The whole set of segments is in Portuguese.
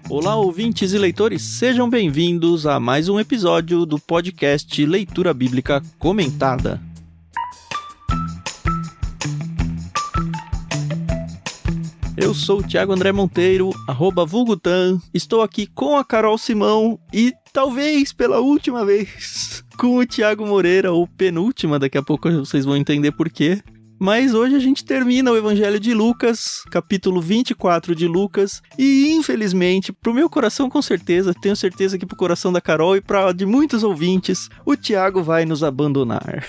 Olá, ouvintes e leitores, sejam bem-vindos a mais um episódio do podcast Leitura Bíblica Comentada. Eu sou o Thiago André Monteiro, @vulgutan, estou aqui com a Carol Simão e, talvez pela última vez, com o Thiago Moreira, ou penúltima, daqui a pouco vocês vão entender por quê. Mas hoje a gente termina o Evangelho de Lucas, capítulo 24 de Lucas, e infelizmente, pro meu coração com certeza, tenho certeza que pro coração da Carol e pra de muitos ouvintes, o Thiago vai nos abandonar.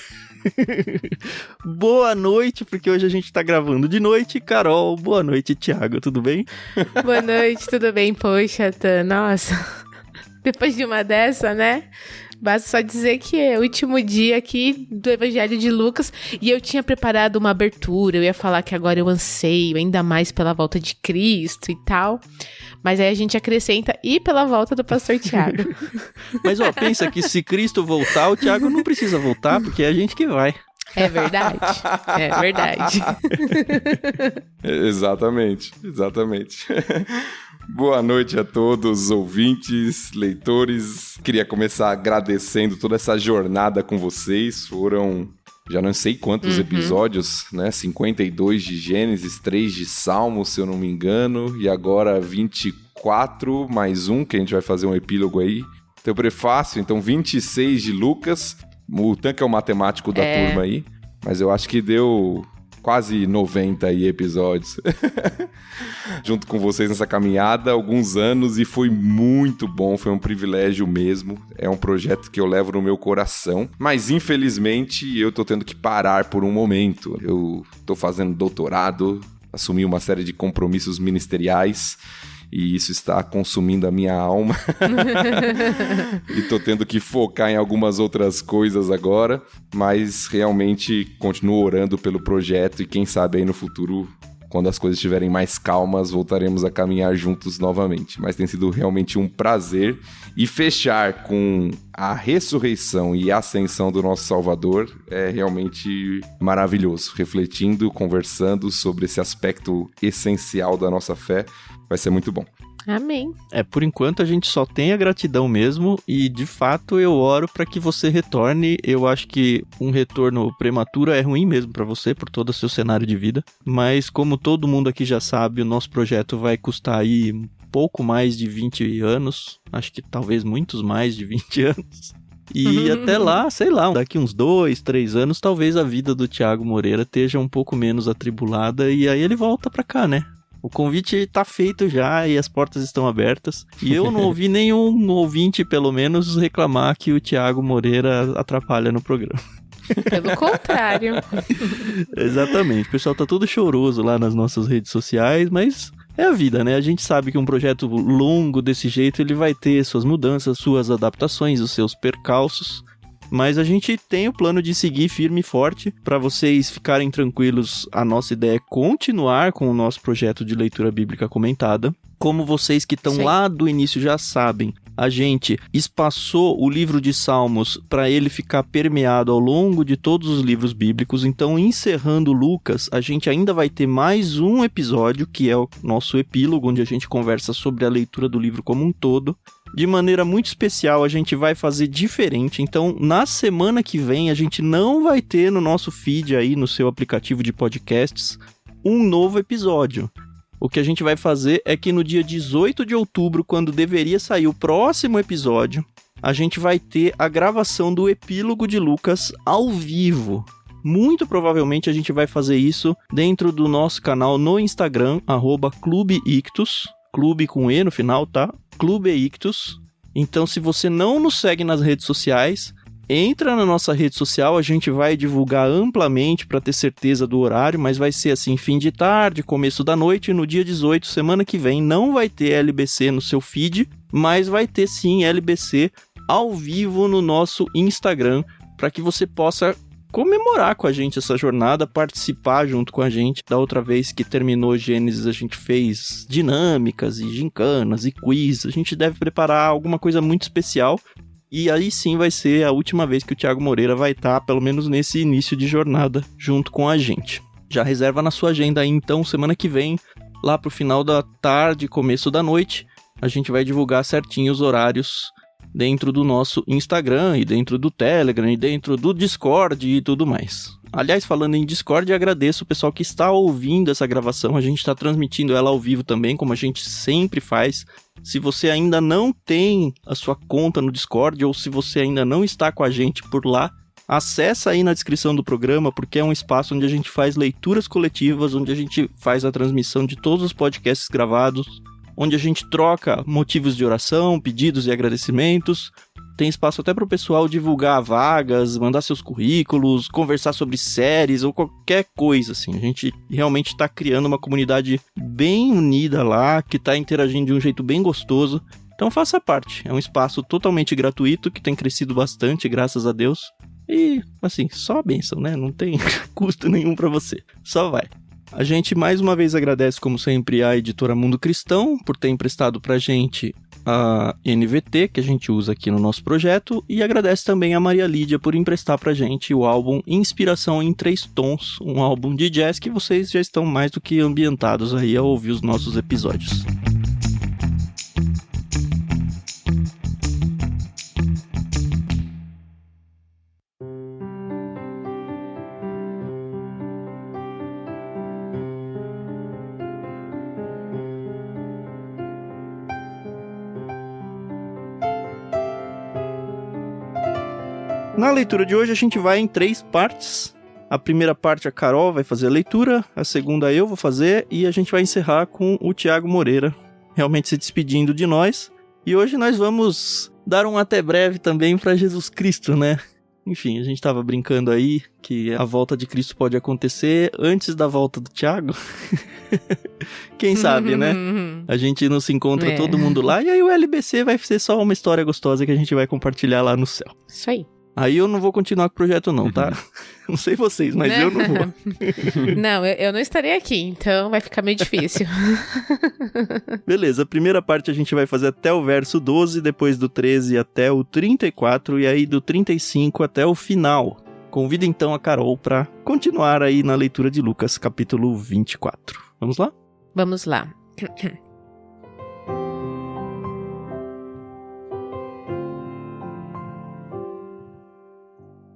Boa noite, porque hoje a gente tá gravando de noite. Carol, boa noite, Thiago, tudo bem? Boa noite, tudo bem? Poxa, nossa, depois de uma dessa, né? Basta só dizer que é o último dia aqui do Evangelho de Lucas e eu tinha preparado uma abertura, eu ia falar que agora eu anseio ainda mais pela volta de Cristo e tal, mas aí a gente acrescenta e pela volta do pastor Thiago. Mas ó, pensa que se Cristo voltar, o Thiago não precisa voltar, porque é a gente que vai. É verdade, é verdade. Exatamente. Boa noite a todos, ouvintes, leitores. Queria começar agradecendo toda essa jornada com vocês. Foram, já não sei quantos episódios, né? 52 de Gênesis, 3 de Salmos, se eu não me engano. E agora 24, mais um, que a gente vai fazer um epílogo aí. Tem o prefácio, então 26 de Lucas. O Tanque é o matemático da turma aí. Mas eu acho que deu quase 90 aí episódios junto com vocês nessa caminhada, alguns anos, e foi muito bom, foi um privilégio mesmo, é um projeto que eu levo no meu coração, mas infelizmente eu tô tendo que parar por um momento. Eu tô fazendo doutorado, assumi uma série de compromissos ministeriais e isso está consumindo a minha alma. E tô tendo que focar em algumas outras coisas agora, mas realmente continuo orando pelo projeto e quem sabe aí no futuro, quando as coisas estiverem mais calmas, voltaremos a caminhar juntos novamente. Mas tem sido realmente um prazer. E fechar com a ressurreição e a ascensão do nosso Salvador é realmente maravilhoso. Refletindo, conversando sobre esse aspecto essencial da nossa fé, vai ser muito bom. Amém. Por enquanto a gente só tem a gratidão mesmo e de fato eu oro para que você retorne. Eu acho que um retorno prematuro é ruim mesmo para você por todo o seu cenário de vida, mas como todo mundo aqui já sabe, o nosso projeto vai custar aí pouco mais de 20 anos, acho que talvez muitos mais de 20 anos. E até lá, sei lá, daqui uns 2, 3 anos, talvez a vida do Thiago Moreira esteja um pouco menos atribulada e aí ele volta pra cá, né? O convite tá feito já e as portas estão abertas. E eu não ouvi nenhum ouvinte, pelo menos, reclamar que o Thiago Moreira atrapalha no programa. Pelo contrário. Exatamente. O pessoal tá todo choroso lá nas nossas redes sociais, mas é a vida, né? A gente sabe que um projeto longo desse jeito, ele vai ter suas mudanças, suas adaptações, os seus percalços. Mas a gente tem o plano de seguir firme e forte. Para vocês ficarem tranquilos, a nossa ideia é continuar com o nosso projeto de leitura bíblica comentada. Como vocês que estão lá do início já sabem, a gente espaçou o livro de Salmos para ele ficar permeado ao longo de todos os livros bíblicos. Então, encerrando Lucas, a gente ainda vai ter mais um episódio, que é o nosso epílogo, onde a gente conversa sobre a leitura do livro como um todo. De maneira muito especial, a gente vai fazer diferente. Então, na semana que vem, a gente não vai ter no nosso feed aí, no seu aplicativo de podcasts, um novo episódio. O que a gente vai fazer é que no dia 18 de outubro, quando deveria sair o próximo episódio, a gente vai ter a gravação do epílogo de Lucas ao vivo. Muito provavelmente a gente vai fazer isso dentro do nosso canal no Instagram, @clubeictus, clube com E no final, tá? Clubeictus. Então, se você não nos segue nas redes sociais, entra na nossa rede social, a gente vai divulgar amplamente para ter certeza do horário, mas vai ser assim, fim de tarde, começo da noite, e no dia 18, semana que vem, não vai ter LBC no seu feed, mas vai ter sim LBC ao vivo no nosso Instagram, para que você possa comemorar com a gente essa jornada, participar junto com a gente. Da outra vez que terminou Gênesis, a gente fez dinâmicas e gincanas e quiz. A gente deve preparar alguma coisa muito especial. E aí sim vai ser a última vez que o Thiago Moreira vai estar, pelo menos nesse início de jornada, junto com a gente. Já reserva na sua agenda aí, então, semana que vem, lá pro final da tarde, começo da noite, a gente vai divulgar certinho os horários dentro do nosso Instagram e dentro do Telegram e dentro do Discord e tudo mais. Aliás, falando em Discord, agradeço o pessoal que está ouvindo essa gravação. A gente está transmitindo ela ao vivo também, como a gente sempre faz. Se você ainda não tem a sua conta no Discord ou se você ainda não está com a gente por lá, acessa aí na descrição do programa, porque é um espaço onde a gente faz leituras coletivas, onde a gente faz a transmissão de todos os podcasts gravados, onde a gente troca motivos de oração, pedidos e agradecimentos. Tem espaço até para o pessoal divulgar vagas, mandar seus currículos, conversar sobre séries ou qualquer coisa, assim. A gente realmente está criando uma comunidade bem unida lá, que está interagindo de um jeito bem gostoso. Então faça parte. É um espaço totalmente gratuito, que tem crescido bastante, graças a Deus. E, assim, só a bênção, né? Não tem custo nenhum para você. Só vai. A gente mais uma vez agradece, como sempre, a editora Mundo Cristão por ter emprestado pra gente a NVT, que a gente usa aqui no nosso projeto, e agradece também a Maria Lídia por emprestar pra gente o álbum Inspiração em 3 Tons, um álbum de jazz que vocês já estão mais do que ambientados aí a ouvir os nossos episódios. Na leitura de hoje a gente vai em 3 partes. A primeira parte a Carol vai fazer a leitura, a segunda eu vou fazer e a gente vai encerrar com o Thiago Moreira realmente se despedindo de nós. E hoje nós vamos dar um até breve também para Jesus Cristo, né? Enfim, a gente estava brincando aí que a volta de Cristo pode acontecer antes da volta do Thiago. Quem sabe, né? A gente não se encontra todo mundo lá e aí o LBC vai ser só uma história gostosa que a gente vai compartilhar lá no céu. Isso aí. Aí eu não vou continuar com o projeto não, tá? Não sei vocês, mas eu não vou. Não, eu não estarei aqui, então vai ficar meio difícil. Beleza, a primeira parte a gente vai fazer até o verso 12, depois do 13 até o 34 e aí do 35 até o final. Convido então a Carol para continuar aí na leitura de Lucas, capítulo 24. Vamos lá? Vamos lá.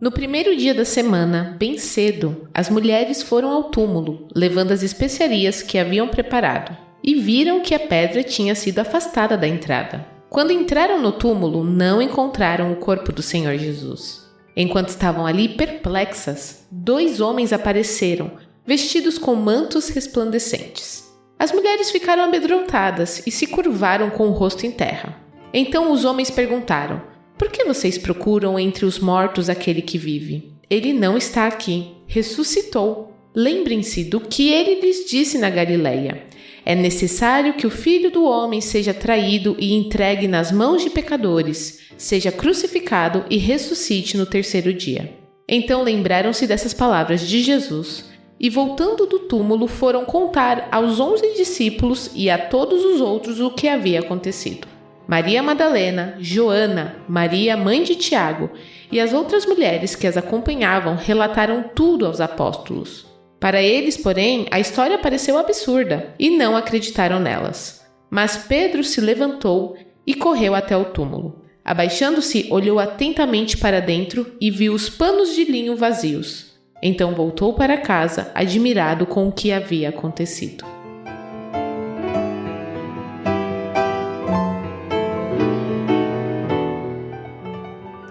No primeiro dia da semana, bem cedo, as mulheres foram ao túmulo, levando as especiarias que haviam preparado, e viram que a pedra tinha sido afastada da entrada. Quando entraram no túmulo, não encontraram o corpo do Senhor Jesus. Enquanto estavam ali perplexas, 2 homens apareceram, vestidos com mantos resplandecentes. As mulheres ficaram amedrontadas e se curvaram com o rosto em terra. Então os homens perguntaram: por que vocês procuram entre os mortos aquele que vive? Ele não está aqui, ressuscitou. Lembrem-se do que ele lhes disse na Galileia. É necessário que o Filho do Homem seja traído e entregue nas mãos de pecadores, seja crucificado e ressuscite no 3º dia. Então lembraram-se dessas palavras de Jesus e, voltando do túmulo, foram contar aos 11 discípulos e a todos os outros o que havia acontecido. Maria Madalena, Joana, Maria, mãe de Tiago, e as outras mulheres que as acompanhavam relataram tudo aos apóstolos. Para eles, porém, a história pareceu absurda e não acreditaram nelas. Mas Pedro se levantou e correu até o túmulo. Abaixando-se, olhou atentamente para dentro e viu os panos de linho vazios. Então voltou para casa, admirado com o que havia acontecido.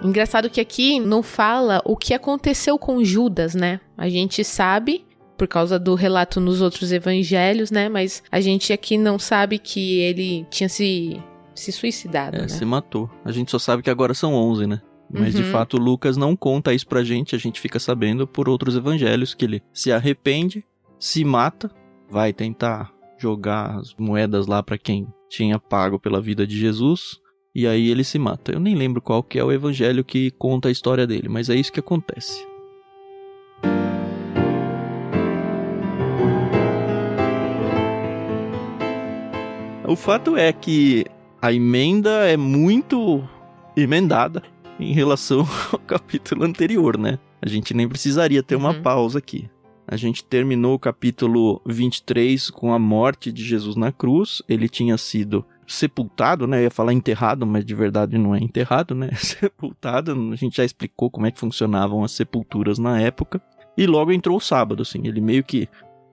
Engraçado que aqui não fala o que aconteceu com Judas, né? A gente sabe, por causa do relato nos outros evangelhos, né? Mas a gente aqui não sabe que ele tinha se suicidado, né? Se matou. A gente só sabe que agora são 11, né? Mas de fato Lucas não conta isso pra gente, a gente fica sabendo por outros evangelhos que ele se arrepende, se mata, vai tentar jogar as moedas lá pra quem tinha pago pela vida de Jesus. E aí ele se mata. Eu nem lembro qual que é o evangelho que conta a história dele, mas é isso que acontece. O fato é que a emenda é muito emendada em relação ao capítulo anterior, né? A gente nem precisaria ter uma pausa aqui. A gente terminou o capítulo 23 com a morte de Jesus na cruz. Ele tinha sido sepultado, né? Eu ia falar enterrado, mas de verdade não é enterrado, né? Sepultado. A gente já explicou como é que funcionavam as sepulturas na época. E logo entrou o sábado, assim. Ele meio que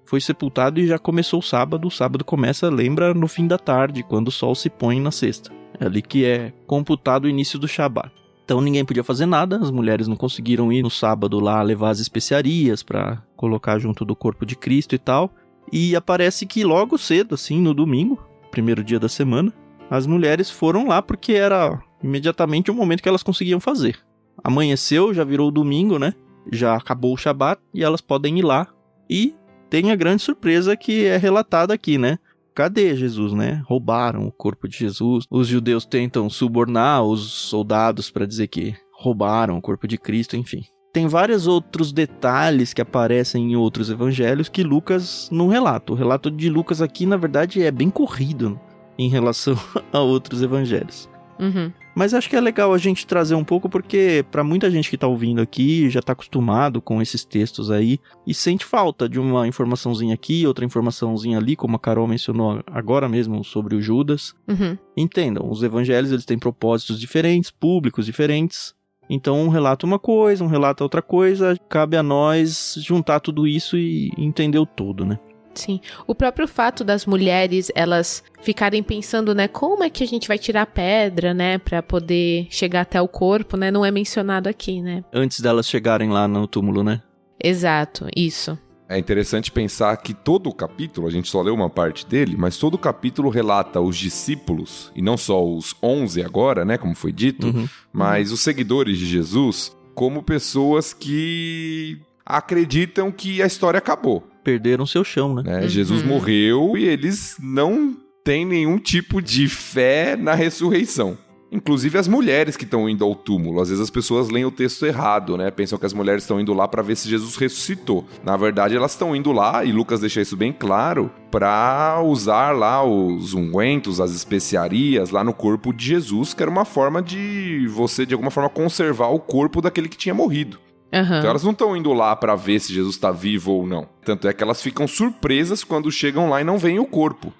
foi sepultado e já começou o sábado. O sábado começa, lembra, no fim da tarde, quando o sol se põe na sexta. É ali que é computado o início do Shabat. Então ninguém podia fazer nada, as mulheres não conseguiram ir no sábado lá levar as especiarias para colocar junto do corpo de Cristo e tal. E aparece que logo cedo, assim, no domingo, primeiro dia da semana, as mulheres foram lá porque era imediatamente o momento que elas conseguiam fazer. Amanheceu, já virou domingo, né? Já acabou o Shabat e elas podem ir lá. E tem a grande surpresa que é relatada aqui, né? Cadê Jesus, né? Roubaram o corpo de Jesus. Os judeus tentam subornar os soldados para dizer que roubaram o corpo de Cristo, enfim. Tem vários outros detalhes que aparecem em outros evangelhos que Lucas não relata. O relato de Lucas aqui, na verdade, é bem corrido em relação a outros evangelhos. Uhum. Mas acho que é legal a gente trazer um pouco, porque para muita gente que tá ouvindo aqui, já tá acostumado com esses textos aí, e sente falta de uma informaçãozinha aqui, outra informaçãozinha ali, como a Carol mencionou agora mesmo sobre o Judas. Uhum. Entendam, os evangelhos eles têm propósitos diferentes, públicos diferentes. Então um relata uma coisa, um relata outra coisa, cabe a nós juntar tudo isso e entender o todo, né? Sim. O próprio fato das mulheres, elas ficarem pensando, né, como é que a gente vai tirar a pedra, né, pra poder chegar até o corpo, né, não é mencionado aqui, né? Antes delas chegarem lá no túmulo, né? Exato, isso. É interessante pensar que todo o capítulo, a gente só leu uma parte dele, mas todo o capítulo relata os discípulos, e não só os 11 agora, né, como foi dito, mas os seguidores de Jesus, como pessoas que acreditam que a história acabou. Perderam seu chão, né? Jesus morreu e eles não têm nenhum tipo de fé na ressurreição. Inclusive as mulheres que estão indo ao túmulo. Às vezes as pessoas leem o texto errado, né? Pensam que as mulheres estão indo lá para ver se Jesus ressuscitou. Na verdade, elas estão indo lá, e Lucas deixa isso bem claro, para usar lá os ungüentos, as especiarias lá no corpo de Jesus, que era uma forma de você, de alguma forma, conservar o corpo daquele que tinha morrido. Uhum. Então elas não estão indo lá pra ver se Jesus tá vivo ou não. Tanto é que elas ficam surpresas quando chegam lá e não veem o corpo.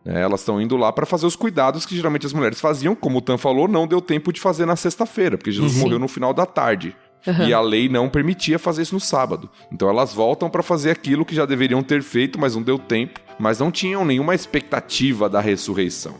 Elas estão indo lá pra fazer os cuidados que geralmente as mulheres faziam. Como o Tan falou, não deu tempo de fazer na sexta-feira, porque Jesus morreu no final da tarde. E a lei não permitia fazer isso no sábado. Então elas voltam pra fazer aquilo que já deveriam ter feito, mas não deu tempo. Mas não tinham nenhuma expectativa da ressurreição.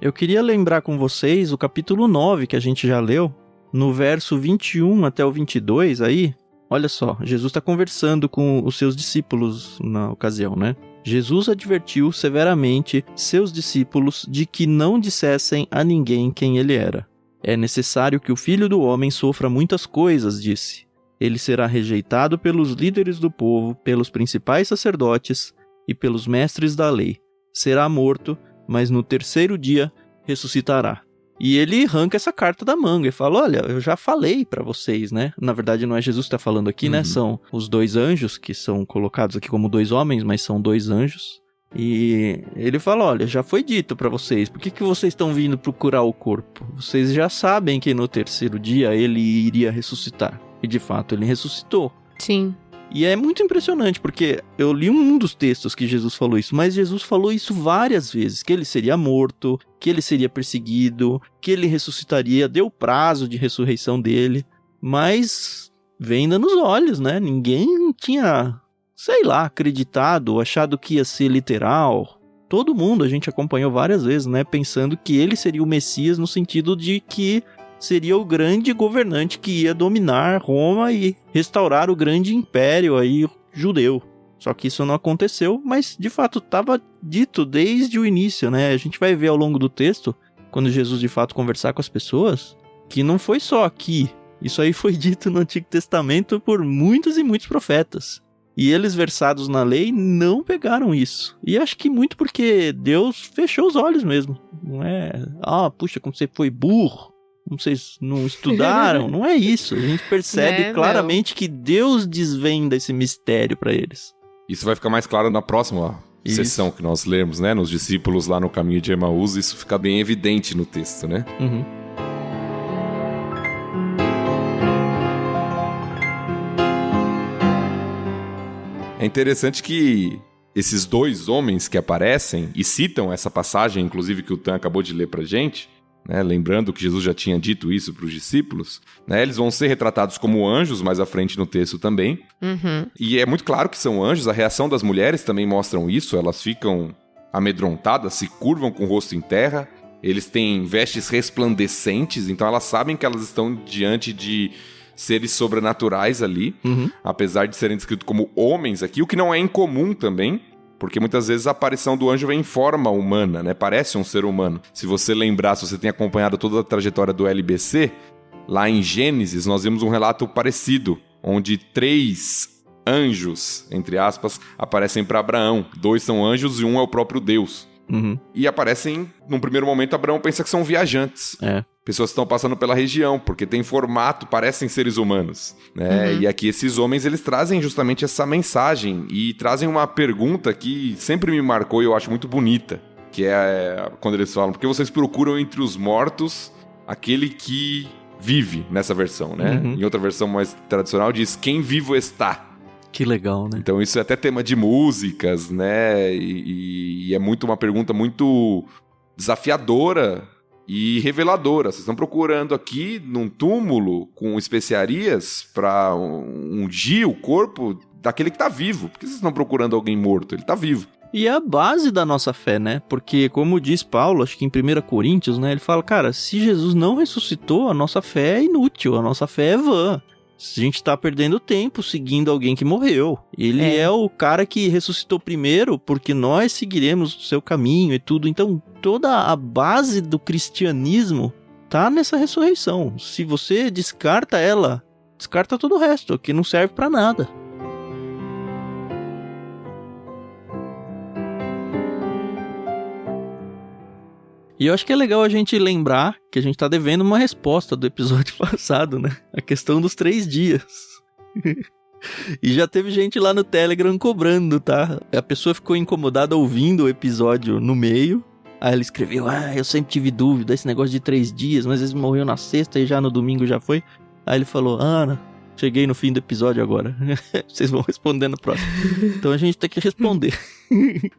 Eu queria lembrar com vocês o capítulo 9 que a gente já leu. No verso 21 até o 22 aí, olha só, Jesus está conversando com os seus discípulos na ocasião, né? Jesus advertiu severamente seus discípulos de que não dissessem a ninguém quem ele era. É necessário que o Filho do Homem sofra muitas coisas, disse. Ele será rejeitado pelos líderes do povo, pelos principais sacerdotes e pelos mestres da lei. Será morto, mas no terceiro dia ressuscitará. E ele arranca essa carta da manga e fala, olha, eu já falei pra vocês, né? Na verdade não é Jesus que tá falando aqui, né? São os dois anjos, que são colocados aqui como dois homens, mas são dois anjos. E ele fala, olha, já foi dito pra vocês, por que vocês estão vindo procurar o corpo? Vocês já sabem que no terceiro dia ele iria ressuscitar. E de fato ele ressuscitou. Sim. E é muito impressionante, porque eu li um dos textos que Jesus falou isso, mas Jesus falou isso várias vezes, que ele seria morto, que ele seria perseguido, que ele ressuscitaria, deu prazo de ressurreição dele, mas venda nos olhos, né? Ninguém tinha, sei lá, acreditado, achado que ia ser literal. Todo mundo, a gente acompanhou várias vezes, né? Pensando que ele seria o Messias no sentido de que seria o grande governante que ia dominar Roma e restaurar o grande império aí judeu. Só que isso não aconteceu, mas de fato estava dito desde o início, né? A gente vai ver ao longo do texto, quando Jesus de fato conversar com as pessoas, que não foi só aqui. Isso aí foi dito no Antigo Testamento por muitos e muitos profetas. E eles, versados na lei, não pegaram isso. E acho que muito porque Deus fechou os olhos mesmo. Não é, puxa, como você foi burro. Vocês não estudaram, não é isso. A gente percebe claramente que Deus desvenda esse mistério para eles. Isso vai ficar mais claro na próxima sessão que nós lermos, né? Nos discípulos lá no caminho de Emaús, isso fica bem evidente no texto, né? É interessante que esses dois homens que aparecem e citam essa passagem, inclusive que o Tan acabou de ler pra gente, né, lembrando que Jesus já tinha dito isso para os discípulos, né, eles vão ser retratados como anjos mais à frente no texto também. E é muito claro que são anjos, a reação das mulheres também mostram isso, elas ficam amedrontadas, se curvam com o rosto em terra, eles têm vestes resplandecentes, então elas sabem que elas estão diante de seres sobrenaturais ali, apesar de serem descritos como homens aqui, o que não é incomum também, porque muitas vezes a aparição do anjo vem em forma humana, né? Parece um ser humano. Se você lembrar, se você tem acompanhado toda a trajetória do LBC, lá em Gênesis nós vimos um relato parecido, onde 3 anjos, entre aspas, aparecem para Abraão. 2 são anjos e 1 é o próprio Deus. E aparecem, num primeiro momento, Abraão pensa que são viajantes. Pessoas que estão passando pela região, porque tem formato, parecem seres humanos, né? E aqui esses homens, eles trazem justamente essa mensagem e trazem uma pergunta que sempre me marcou e eu acho muito bonita, que é quando eles falam, porque vocês procuram entre os mortos aquele que vive, nessa versão, né? Em outra versão mais tradicional diz, quem vivo está. Que legal, né? Então isso é até tema de músicas, né? E é muito uma pergunta muito desafiadora e reveladora. Vocês estão procurando aqui num túmulo com especiarias para ungir o corpo daquele que está vivo. Por que vocês estão procurando alguém morto? Ele está vivo. E é a base da nossa fé, né? Porque, como diz Paulo, acho que em 1 Coríntios, né? Ele fala, cara, se Jesus não ressuscitou, a nossa fé é inútil, a nossa fé é vã. A gente tá perdendo tempo seguindo alguém que morreu. Ele é o cara que ressuscitou primeiro, porque nós seguiremos o seu caminho e tudo. Então, toda a base do cristianismo tá nessa ressurreição. Se você descarta ela, descarta todo o resto, que não serve pra nada. E eu acho que é legal a gente lembrar que a gente tá devendo uma resposta do episódio passado, né? A questão dos 3 dias. E já teve gente lá no Telegram cobrando, tá? A pessoa ficou incomodada ouvindo o episódio no meio. Aí ela escreveu, eu sempre tive dúvida, esse negócio de 3 dias, mas eles morreu na sexta e já no domingo já foi. Aí ele falou, Ana, cheguei no fim do episódio agora. Vocês vão responder no próximo. Então a gente tem que responder.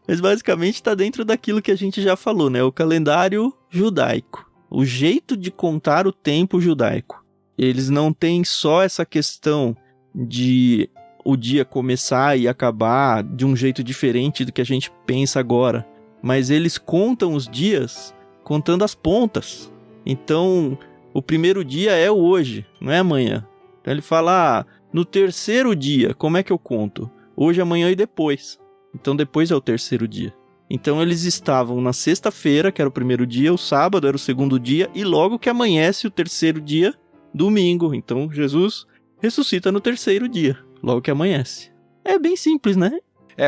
Mas basicamente tá dentro daquilo que a gente já falou, né? O calendário judaico. O jeito de contar o tempo judaico. Eles não têm só essa questão de o dia começar e acabar de um jeito diferente do que a gente pensa agora. Mas eles contam os dias contando as pontas. Então, o primeiro dia é o hoje, não é amanhã. Então ele fala, no terceiro dia, como é que eu conto? Hoje, amanhã e depois. Então depois é o terceiro dia. Então eles estavam na sexta-feira, que era o primeiro dia, o sábado era o segundo dia, e logo que amanhece o terceiro dia, domingo. Então Jesus ressuscita no terceiro dia, logo que amanhece. É bem simples, né?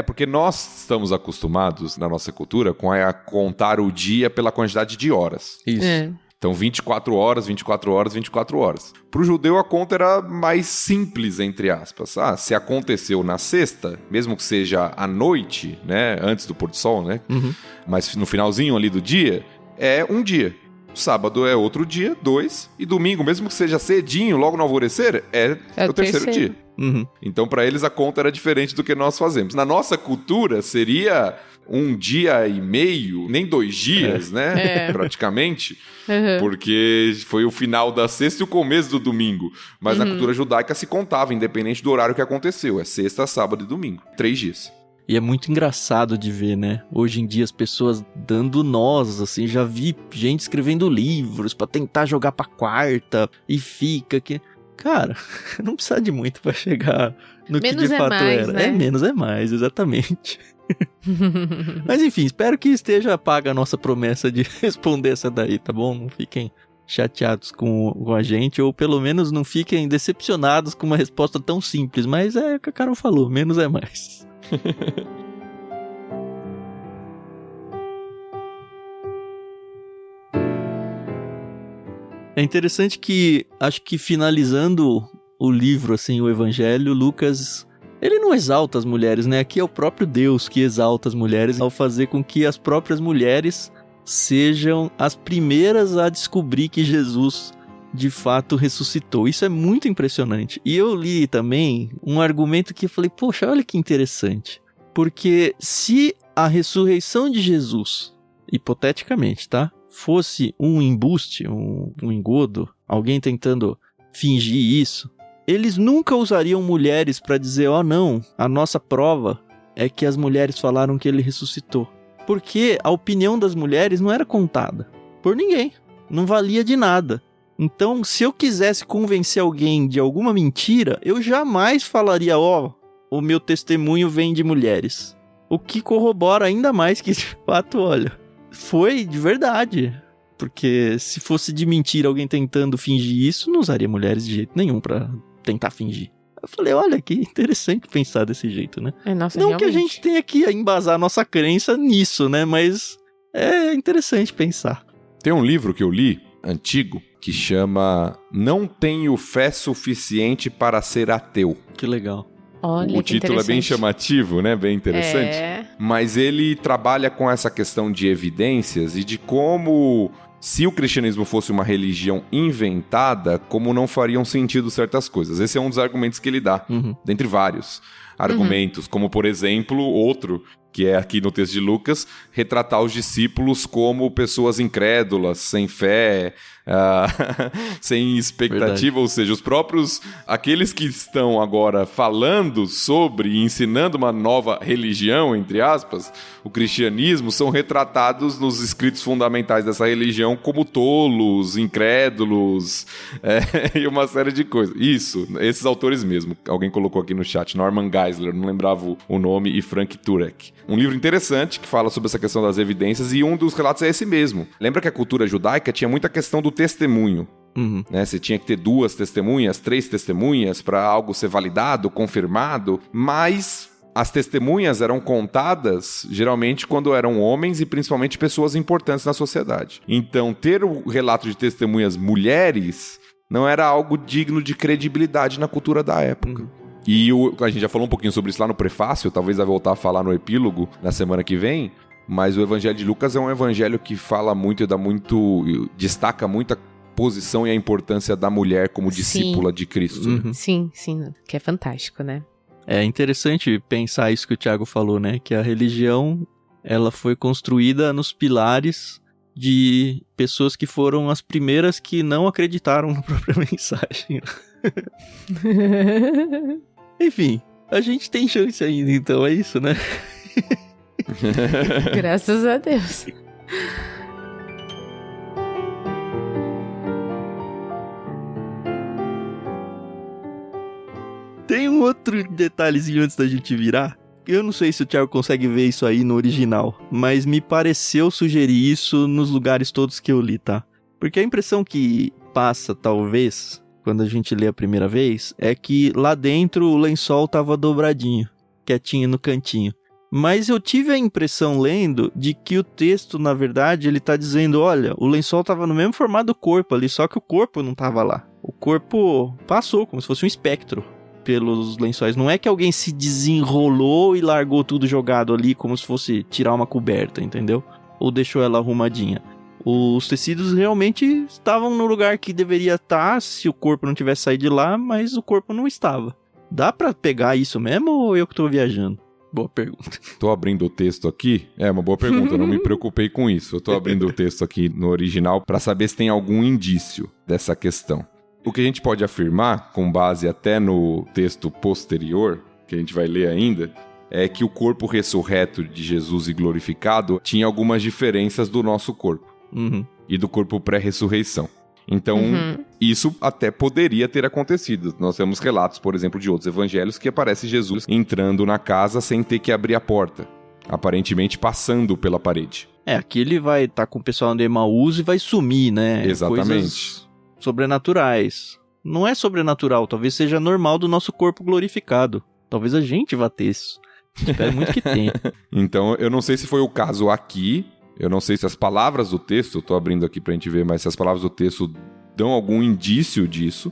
Porque nós estamos acostumados, na nossa cultura, com a contar o dia pela quantidade de horas. Isso. Então, 24 horas, 24 horas, 24 horas. Para o judeu, a conta era mais simples, entre aspas. Se aconteceu na sexta, mesmo que seja à noite, né, antes do pôr do sol, né, mas no finalzinho ali do dia, é um dia. Sábado é outro dia, 2. E domingo, mesmo que seja cedinho, logo no alvorecer, é o terceiro dia. Então, para eles, a conta era diferente do que nós fazemos. Na nossa cultura, seria 1 dia e meio, nem 2 dias, né? Praticamente. Porque foi o final da sexta e o começo do domingo. Mas na cultura judaica se contava, independente do horário que aconteceu. É sexta, sábado e domingo. 3 dias. E é muito engraçado de ver, né? Hoje em dia as pessoas dando nós, assim, já vi gente escrevendo livros pra tentar jogar pra quarta e fica que... Cara, não precisa de muito pra chegar no menos que de fato mais, era. né? Menos é mais, exatamente. Mas enfim, espero que esteja paga a nossa promessa de responder essa daí, tá bom? Não fiquem chateados com a gente, ou pelo menos não fiquem decepcionados com uma resposta tão simples. Mas é o que a Carol falou, menos é mais. É interessante que, acho que finalizando o livro, assim, o Evangelho, Lucas, ele não exalta as mulheres, né? Aqui é o próprio Deus que exalta as mulheres ao fazer com que as próprias mulheres sejam as primeiras a descobrir que Jesus de fato ressuscitou. Isso é muito impressionante. E eu li também um argumento que eu falei, poxa, olha que interessante. Porque se a ressurreição de Jesus, hipoteticamente, tá? Fosse um embuste, um engodo, alguém tentando fingir isso, eles nunca usariam mulheres para dizer, não, a nossa prova é que as mulheres falaram que ele ressuscitou. Porque a opinião das mulheres não era contada por ninguém, não valia de nada. Então, se eu quisesse convencer alguém de alguma mentira, eu jamais falaria, o meu testemunho vem de mulheres. O que corrobora ainda mais que, de fato, olha, foi de verdade. Porque se fosse de mentira alguém tentando fingir isso, não usaria mulheres de jeito nenhum pra tentar fingir. Eu falei, olha que interessante pensar desse jeito, né? Nossa, não realmente. que a gente tenha que embasar a nossa crença nisso, né? Mas é interessante pensar. Tem um livro que eu li, antigo, que chama Não Tenho Fé Suficiente para Ser Ateu. Que legal. Olha, o título é bem chamativo, né? Bem interessante. Mas ele trabalha com essa questão de evidências e de como, se o cristianismo fosse uma religião inventada, como não fariam sentido certas coisas. Esse é um dos argumentos que ele dá, dentre vários argumentos. Como, por exemplo, outro, que é aqui no texto de Lucas, retratar os discípulos como pessoas incrédulas, sem fé, sem expectativa. Verdade. Ou seja, os próprios, aqueles que estão agora falando sobre e ensinando uma nova religião, entre aspas, o cristianismo, são retratados nos escritos fundamentais dessa religião como tolos, incrédulos, e uma série de coisas. Isso, esses autores mesmo. Alguém colocou aqui no chat, Norman Geisler, não lembrava o nome, e Frank Turek. Um livro interessante que fala sobre essa questão das evidências, e um dos relatos é esse mesmo. Lembra que a cultura judaica tinha muita questão do testemunho. Né? Você tinha que ter 2 testemunhas, 3 testemunhas para algo ser validado, confirmado, mas as testemunhas eram contadas geralmente quando eram homens e principalmente pessoas importantes na sociedade. Então, ter o relato de testemunhas mulheres não era algo digno de credibilidade na cultura da época. E a gente já falou um pouquinho sobre isso lá no prefácio, talvez vai voltar a falar no epílogo na semana que vem, mas o Evangelho de Lucas é um evangelho que fala muito e destaca muito a posição e a importância da mulher como discípula de Cristo. Né? Sim, que é fantástico, né? É interessante pensar isso que o Thiago falou, né? Que a religião, ela foi construída nos pilares de pessoas que foram as primeiras que não acreditaram na própria mensagem. Enfim, a gente tem chance ainda, então é isso, né? Graças a Deus. Tem um outro detalhezinho antes da gente virar. Eu não sei se o Thiago consegue ver isso aí no original, mas me pareceu sugerir isso nos lugares todos que eu li, tá? Porque a impressão que passa, talvez, quando a gente lê a primeira vez, é que lá dentro o lençol tava dobradinho, quietinho no cantinho. Mas eu tive a impressão, lendo, de que o texto, na verdade, ele tá dizendo, olha, o lençol tava no mesmo formato do corpo ali, só que o corpo não tava lá. O corpo passou, como se fosse um espectro pelos lençóis. Não é que alguém se desenrolou e largou tudo jogado ali, como se fosse tirar uma coberta, entendeu? Ou deixou ela arrumadinha. Os tecidos realmente estavam no lugar que deveria estar se o corpo não tivesse saído de lá, mas o corpo não estava. Dá pra pegar isso mesmo ou eu que tô viajando? Boa pergunta. Tô abrindo o texto aqui. É uma boa pergunta, eu não me preocupei com isso. Eu tô abrindo o texto aqui no original para saber se tem algum indício dessa questão. O que a gente pode afirmar, com base até no texto posterior, que a gente vai ler ainda, é que o corpo ressurreto de Jesus e glorificado tinha algumas diferenças do nosso corpo. E do corpo pré-ressurreição. Então, isso até poderia ter acontecido. Nós temos relatos, por exemplo, de outros evangelhos que aparece Jesus entrando na casa sem ter que abrir a porta, aparentemente passando pela parede. Aqui ele vai estar com o pessoal do Emaús e vai sumir, né? Exatamente. Coisas sobrenaturais. Não é sobrenatural, talvez seja normal do nosso corpo glorificado. Talvez a gente vá ter isso. Espero muito que tenha. Então, eu não sei se foi o caso aqui. Eu não sei se as palavras do texto, eu tô abrindo aqui pra gente ver, mas se as palavras do texto dão algum indício disso,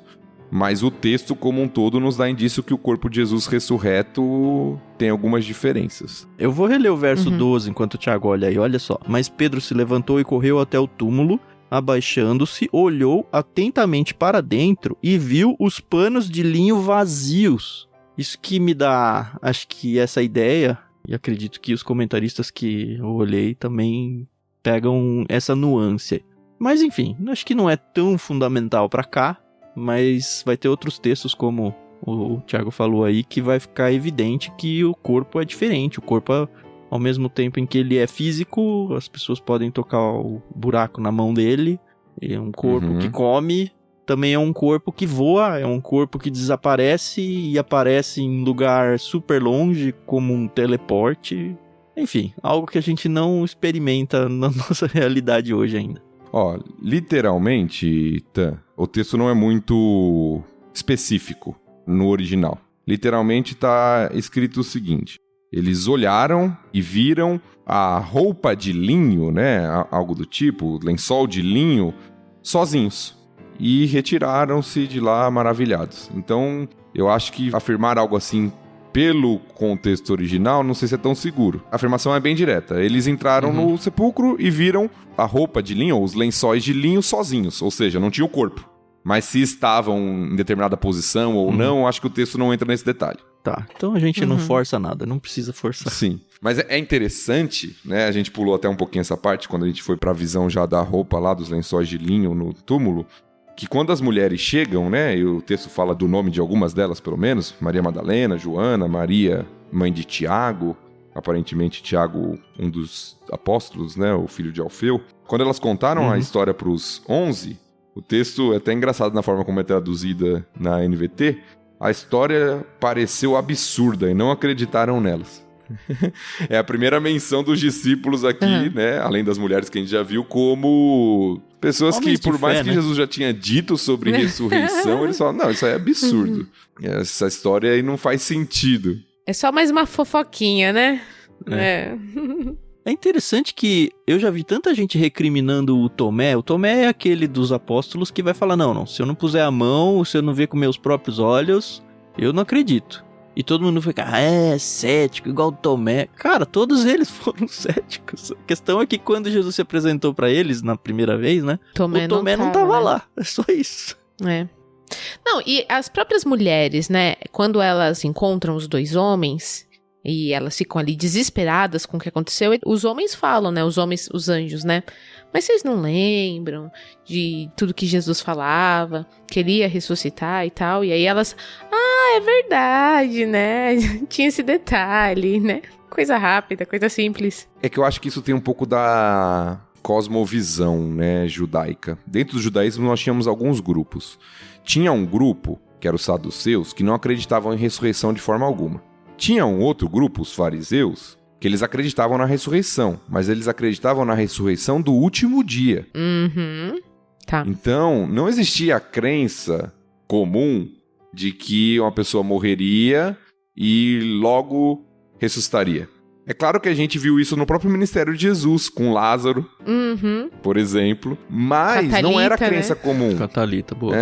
mas o texto como um todo nos dá indício que o corpo de Jesus ressurreto tem algumas diferenças. Eu vou reler o verso 12 enquanto o Thiago olha aí, olha só. Mas Pedro se levantou e correu até o túmulo, abaixando-se, olhou atentamente para dentro e viu os panos de linho vazios. Isso que me dá, acho que essa ideia, e acredito que os comentaristas que eu olhei também pegam essa nuance. Mas enfim, acho que não é tão fundamental para cá, mas vai ter outros textos, como o Thiago falou aí, que vai ficar evidente que o corpo é diferente. O corpo, ao mesmo tempo em que ele é físico, as pessoas podem tocar o buraco na mão dele. É um corpo que come, também é um corpo que voa, é um corpo que desaparece e aparece em lugar super longe, como um teleporte. Enfim, algo que a gente não experimenta na nossa realidade hoje ainda. Ó, literalmente, o texto não é muito específico no original. Literalmente tá escrito o seguinte: eles olharam e viram a roupa de linho, né, algo do tipo, lençol de linho, sozinhos. E retiraram-se de lá maravilhados. Então, eu acho que afirmar algo assim pelo contexto original, não sei se é tão seguro. A afirmação é bem direta. Eles entraram no sepulcro e viram a roupa de linho, ou os lençóis de linho sozinhos. Ou seja, não tinha o corpo. Mas se estavam em determinada posição ou não, acho que o texto não entra nesse detalhe. Tá, então a gente não força nada, não precisa forçar. Sim, mas é interessante, né? A gente pulou até um pouquinho essa parte, quando a gente foi pra visão já da roupa lá, dos lençóis de linho no túmulo, que quando as mulheres chegam, né, e o texto fala do nome de algumas delas, pelo menos, Maria Madalena, Joana, Maria, mãe de Tiago, aparentemente Tiago, um dos apóstolos, né, o filho de Alfeu. Quando elas contaram a história pros 11, o texto é até engraçado na forma como é traduzida na NVT, a história pareceu absurda e não acreditaram nelas. É a primeira menção dos discípulos aqui, né? Além das mulheres que a gente já viu, como pessoas homens que, por mais que Jesus já tinha dito sobre ressurreição, eles falam, não, isso aí é absurdo. Essa história aí não faz sentido. É só mais uma fofoquinha, né? É interessante que eu já vi tanta gente recriminando o Tomé. O Tomé é aquele dos apóstolos que vai falar, não, se eu não puser a mão, se eu não ver com meus próprios olhos, eu não acredito. E todo mundo fica, cético, igual o Tomé. Cara, todos eles foram céticos. A questão é que quando Jesus se apresentou pra eles na primeira vez, né? O Tomé não tava lá. É só isso. Não, e as próprias mulheres, né? Quando elas encontram os dois homens e elas ficam ali desesperadas com o que aconteceu, os homens falam, né? Os anjos, né? Mas vocês não lembram de tudo que Jesus falava, que ele ia ressuscitar e tal? E aí elas, é verdade, né? Tinha esse detalhe, né? Coisa rápida, coisa simples. É que eu acho que isso tem um pouco da cosmovisão, né, judaica. Dentro do judaísmo nós tínhamos alguns grupos. Tinha um grupo, que era os saduceus, que não acreditavam em ressurreição de forma alguma. Tinha um outro grupo, os fariseus, que eles acreditavam na ressurreição, mas eles acreditavam na ressurreição do último dia. Tá. Então, não existia a crença comum de que uma pessoa morreria e logo ressuscitaria. É claro que a gente viu isso no próprio ministério de Jesus, com Lázaro, por exemplo, mas Catalita, não era a crença comum. Catalita, boa.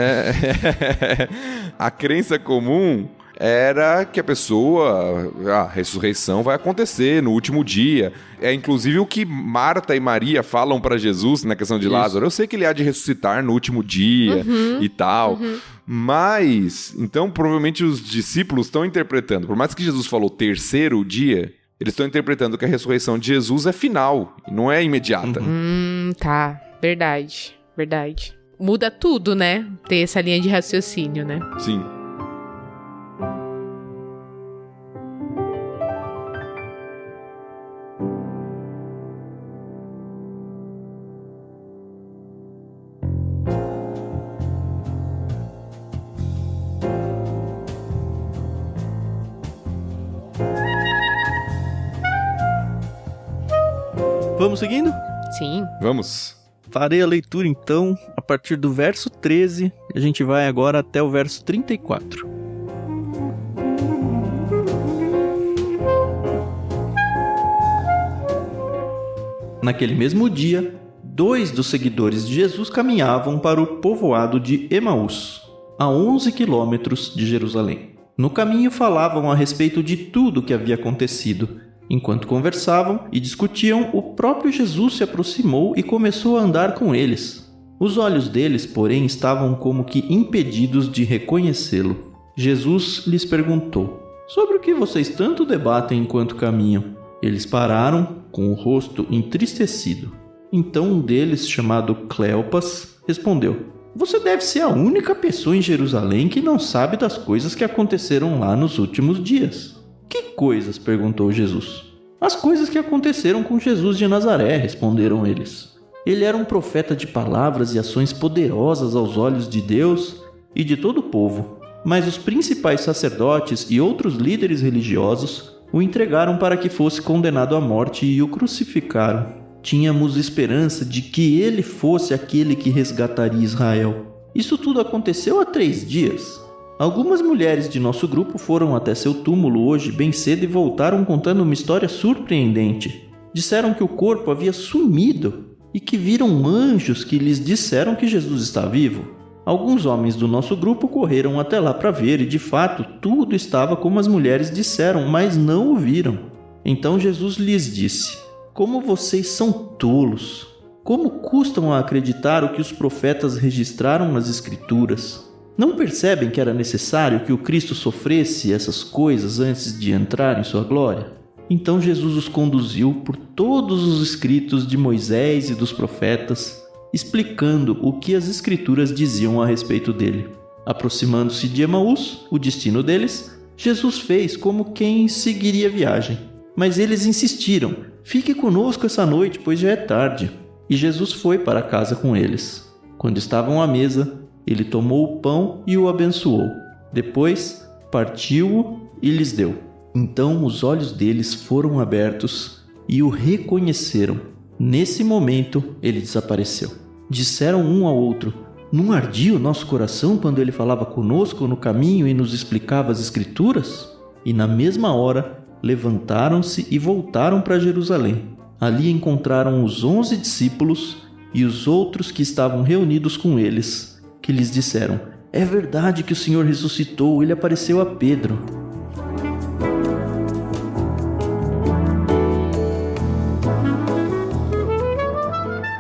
A crença comum era que a ressurreição vai acontecer no último dia. É inclusive o que Marta e Maria falam para Jesus na questão de Lázaro. Eu sei que ele há de ressuscitar no último dia e tal. Mas, então, provavelmente os discípulos estão interpretando. Por mais que Jesus falou terceiro dia, eles estão interpretando que a ressurreição de Jesus é final, não é imediata. Tá. Verdade. Muda tudo, né? Ter essa linha de raciocínio, né? Sim. Vamos seguindo? Sim. Vamos. Farei a leitura, então, a partir do verso 13. A gente vai agora até o verso 34. Naquele mesmo dia, 2 dos seguidores de Jesus caminhavam para o povoado de Emaús, a 11 quilômetros de Jerusalém. No caminho falavam a respeito de tudo o que havia acontecido. Enquanto conversavam e discutiam, o próprio Jesus se aproximou e começou a andar com eles. Os olhos deles, porém, estavam como que impedidos de reconhecê-lo. Jesus lhes perguntou: sobre o que vocês tanto debatem enquanto caminham? Eles pararam, com o rosto entristecido. Então um deles, chamado Cleopas, respondeu: você deve ser a única pessoa em Jerusalém que não sabe das coisas que aconteceram lá nos últimos dias. Que coisas? Perguntou Jesus. As coisas que aconteceram com Jesus de Nazaré, responderam eles. Ele era um profeta de palavras e ações poderosas aos olhos de Deus e de todo o povo. Mas os principais sacerdotes e outros líderes religiosos o entregaram para que fosse condenado à morte e o crucificaram. Tínhamos esperança de que ele fosse aquele que resgataria Israel. Isso tudo aconteceu há 3 dias. Algumas mulheres de nosso grupo foram até seu túmulo hoje bem cedo e voltaram contando uma história surpreendente. Disseram que o corpo havia sumido e que viram anjos que lhes disseram que Jesus está vivo. Alguns homens do nosso grupo correram até lá para ver e, de fato, tudo estava como as mulheres disseram, mas não o viram. Então Jesus lhes disse: como vocês são tolos! Como custam a acreditar o que os profetas registraram nas Escrituras? Não percebem que era necessário que o Cristo sofresse essas coisas antes de entrar em sua glória? Então Jesus os conduziu por todos os escritos de Moisés e dos profetas, explicando o que as Escrituras diziam a respeito dele. Aproximando-se de Emaús, o destino deles, Jesus fez como quem seguiria a viagem. Mas eles insistiram: fique conosco essa noite, pois já é tarde. E Jesus foi para casa com eles. Quando estavam à mesa, ele tomou o pão e o abençoou. Depois, partiu-o e lhes deu. Então os olhos deles foram abertos e o reconheceram. Nesse momento, ele desapareceu. Disseram um ao outro: não ardia o nosso coração quando ele falava conosco no caminho e nos explicava as Escrituras? E na mesma hora, levantaram-se e voltaram para Jerusalém. Ali encontraram os 11 discípulos e os outros que estavam reunidos com eles, que lhes disseram: é verdade que o Senhor ressuscitou, ele apareceu a Pedro.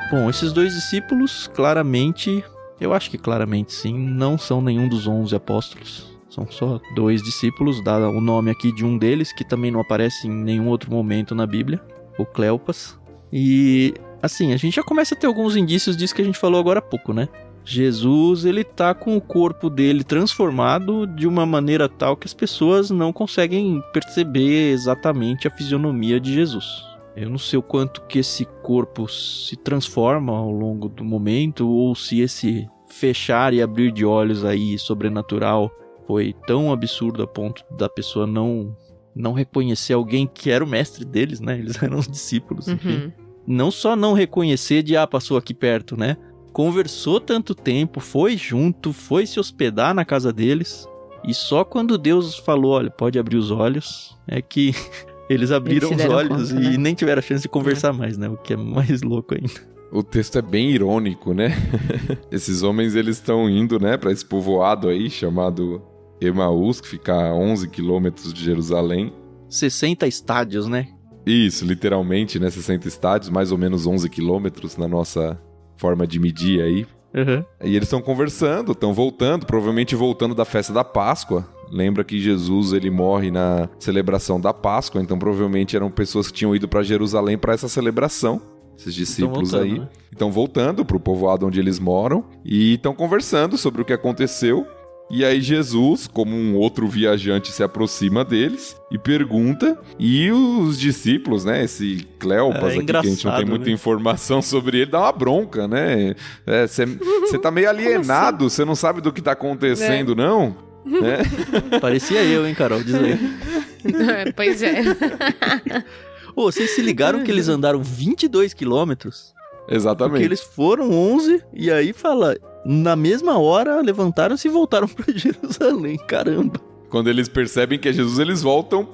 Bom, esses 2 discípulos, claramente, eu acho que claramente sim, não são nenhum dos 11 apóstolos. São só 2 discípulos, dá o nome aqui de um deles, que também não aparece em nenhum outro momento na Bíblia, o Cleopas. E, assim, a gente já começa a ter alguns indícios disso que a gente falou agora há pouco, né? Jesus, ele tá com o corpo dele transformado de uma maneira tal que as pessoas não conseguem perceber exatamente a fisionomia de Jesus. Eu não sei o quanto que esse corpo se transforma ao longo do momento, ou se esse fechar e abrir de olhos aí sobrenatural foi tão absurdo a ponto da pessoa não reconhecer alguém que era o mestre deles, né? Eles eram os discípulos, enfim. Não só não reconhecer de, passou aqui perto, né? Conversou tanto tempo, foi junto, foi se hospedar na casa deles. E só quando Deus falou, olha, pode abrir os olhos, é que eles abriram os olhos conta, e nem tiveram a chance de conversar mais, né? O que é mais louco ainda. O texto é bem irônico, né? Esses homens, eles estão indo, né, para esse povoado aí, chamado Emaús, que fica a 11 quilômetros de Jerusalém. 60 estádios, né? Isso, literalmente, né? 60 estádios, mais ou menos 11 quilômetros na nossa forma de medir aí. Uhum. E eles estão conversando, estão voltando, provavelmente voltando da festa da Páscoa. Lembra que Jesus, ele morre na celebração da Páscoa, então provavelmente eram pessoas que tinham ido para Jerusalém para essa celebração. Esses discípulos voltando, aí. Né? Estão voltando para o povoado onde eles moram e estão conversando sobre o que aconteceu. E aí Jesus, como um outro viajante, se aproxima deles e pergunta. E os discípulos, né, esse Cleopas aqui, que a gente não tem muita informação sobre ele, dá uma bronca, né? Você tá meio alienado, você não sabe do que tá acontecendo, não? Parecia eu, hein, Carol? Diz aí. Pois é. Vocês se ligaram que eles andaram 22 quilômetros? Exatamente. Porque eles foram 11 e aí fala... Na mesma hora, levantaram-se e voltaram para Jerusalém. Caramba. Quando eles percebem que é Jesus, eles voltam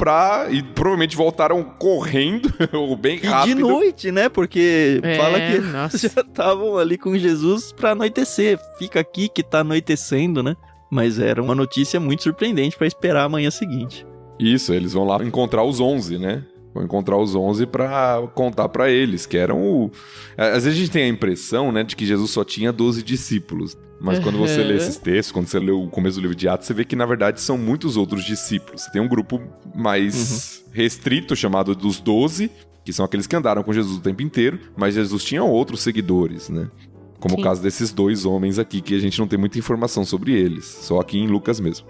e provavelmente voltaram correndo, ou bem rápido. E de noite, né? Porque fala que eles já estavam ali com Jesus para anoitecer. Fica aqui que tá anoitecendo, né? Mas era uma notícia muito surpreendente para esperar a manhã seguinte. Isso, eles vão lá encontrar os 11, né? Vão encontrar os 11 para contar para eles, que eram o... Às vezes a gente tem a impressão, né, de que Jesus só tinha 12 discípulos. Mas quando você lê esses textos, quando você lê o começo do livro de Atos, você vê que, na verdade, são muitos outros discípulos. Você tem um grupo mais restrito, chamado dos 12, que são aqueles que andaram com Jesus o tempo inteiro, mas Jesus tinha outros seguidores, né? Como o caso desses 2 homens aqui, que a gente não tem muita informação sobre eles. Só aqui em Lucas mesmo.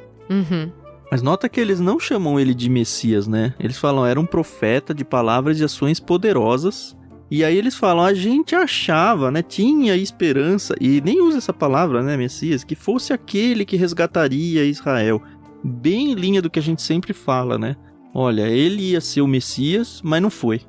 Mas nota que eles não chamam ele de Messias, né? Eles falam, era um profeta de palavras e ações poderosas. E aí eles falam, a gente achava, né? Tinha esperança, e nem usa essa palavra, né, Messias, que fosse aquele que resgataria Israel. Bem em linha do que a gente sempre fala, né? Olha, ele ia ser o Messias, mas não foi.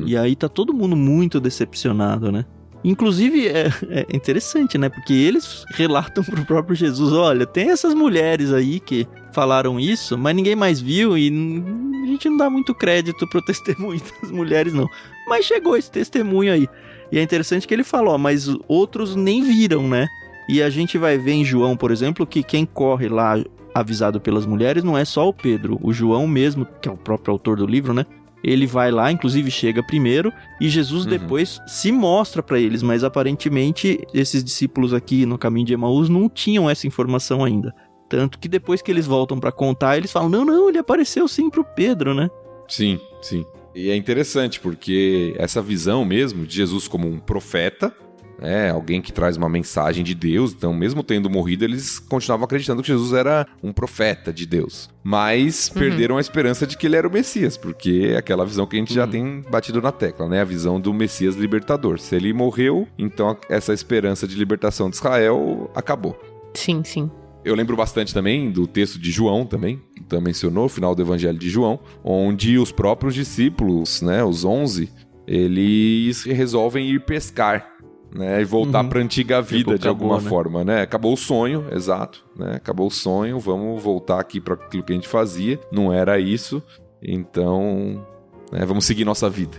E aí tá todo mundo muito decepcionado, né? Inclusive, é interessante, né? Porque eles relatam pro próprio Jesus, olha, tem essas mulheres aí que falaram isso, mas ninguém mais viu e a gente não dá muito crédito pro testemunho das mulheres, não. Mas chegou esse testemunho aí. E é interessante que ele falou, mas outros nem viram, né? E a gente vai ver em João, por exemplo, que quem corre lá avisado pelas mulheres não é só o Pedro. O João mesmo, que é o próprio autor do livro, né? Ele vai lá, inclusive chega primeiro, e Jesus depois se mostra para eles, mas aparentemente esses discípulos aqui no caminho de Emaús não tinham essa informação ainda. Tanto que depois que eles voltam para contar, eles falam, não, ele apareceu sim pro Pedro, né? Sim. E é interessante porque essa visão mesmo de Jesus como um profeta, alguém que traz uma mensagem de Deus, então mesmo tendo morrido, eles continuavam acreditando que Jesus era um profeta de Deus. Mas perderam a esperança de que ele era o Messias, porque é aquela visão que a gente já tem batido na tecla, né? A visão do Messias libertador. Se ele morreu, então essa esperança de libertação de Israel acabou. Sim. Eu lembro bastante também do texto de João também, que também mencionou, o final do Evangelho de João, onde os próprios discípulos, né, os 11, eles resolvem ir pescar, né, e voltar para a antiga vida de alguma forma, né? Acabou o sonho, exato, né? Acabou o sonho, vamos voltar aqui para aquilo que a gente fazia, não era isso, então, né, vamos seguir nossa vida.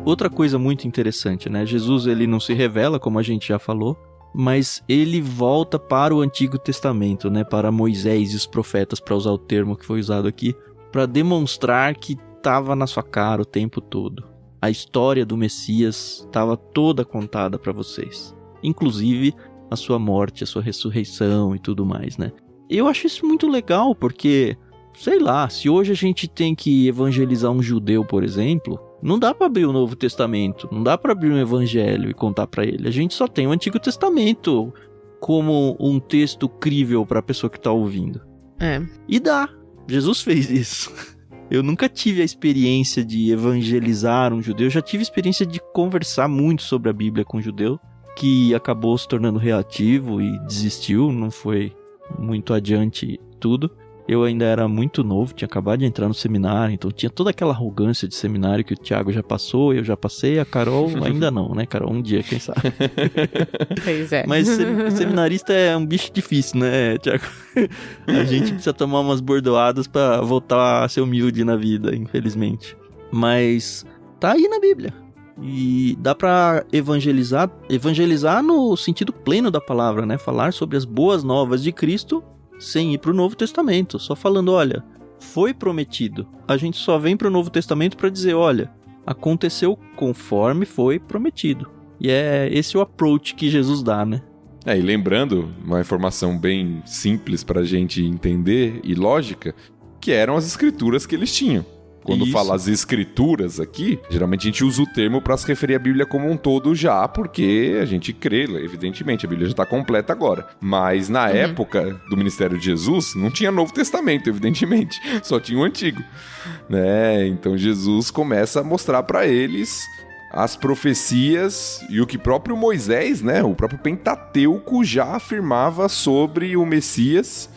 Outra coisa muito interessante, né? Jesus, ele não se revela, como a gente já falou, mas ele volta para o Antigo Testamento, né? Para Moisés e os profetas, para usar o termo que foi usado aqui, para demonstrar que estava na sua cara o tempo todo. A história do Messias estava toda contada para vocês. Inclusive a sua morte, a sua ressurreição e tudo mais, né? Eu acho isso muito legal, porque, sei lá, se hoje a gente tem que evangelizar um judeu, por exemplo, não dá para abrir o Novo Testamento, não dá para abrir um evangelho e contar para ele. A gente só tem o Antigo Testamento como um texto crível para a pessoa que tá ouvindo. E dá. Jesus fez isso. Eu nunca tive a experiência de evangelizar um judeu. Eu já tive a experiência de conversar muito sobre a Bíblia com um judeu, que acabou se tornando reativo e desistiu, não foi muito adiante tudo. Eu ainda era muito novo, tinha acabado de entrar no seminário, então tinha toda aquela arrogância de seminário que o Thiago já passou, eu já passei, a Carol ainda não, né, Carol? Um dia, quem sabe? Pois é. Mas seminarista é um bicho difícil, né, Thiago? A gente precisa tomar umas bordoadas pra voltar a ser humilde na vida, infelizmente. Mas tá aí na Bíblia. E dá pra evangelizar no sentido pleno da palavra, né? Falar sobre as boas novas de Cristo sem ir pro Novo Testamento, só falando, olha, foi prometido. A gente só vem pro Novo Testamento para dizer, olha, aconteceu conforme foi prometido. E é esse o approach que Jesus dá, né? E lembrando, uma informação bem simples pra gente entender e lógica, que eram as escrituras que eles tinham. Quando fala as escrituras aqui, geralmente a gente usa o termo para se referir à Bíblia como um todo já, porque a gente crê, evidentemente, a Bíblia já está completa agora. Mas na época do ministério de Jesus, não tinha Novo Testamento, evidentemente, só tinha o Antigo, né? Então Jesus começa a mostrar para eles as profecias e o que próprio Moisés, né, o próprio Pentateuco já afirmava sobre o Messias,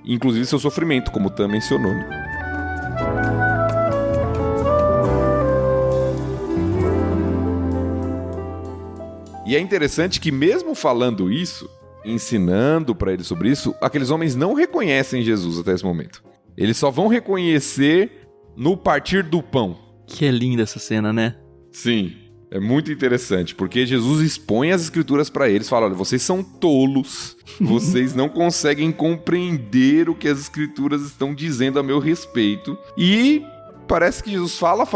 inclusive seu sofrimento, como o Tan mencionou, né? E é interessante que mesmo falando isso, ensinando para eles sobre isso, aqueles homens não reconhecem Jesus até esse momento. Eles só vão reconhecer no partir do pão. Que é linda essa cena, né? Sim. É muito interessante, porque Jesus expõe as escrituras para eles, fala, olha, vocês são tolos, vocês não conseguem compreender o que as escrituras estão dizendo a meu respeito. E parece que Jesus fala,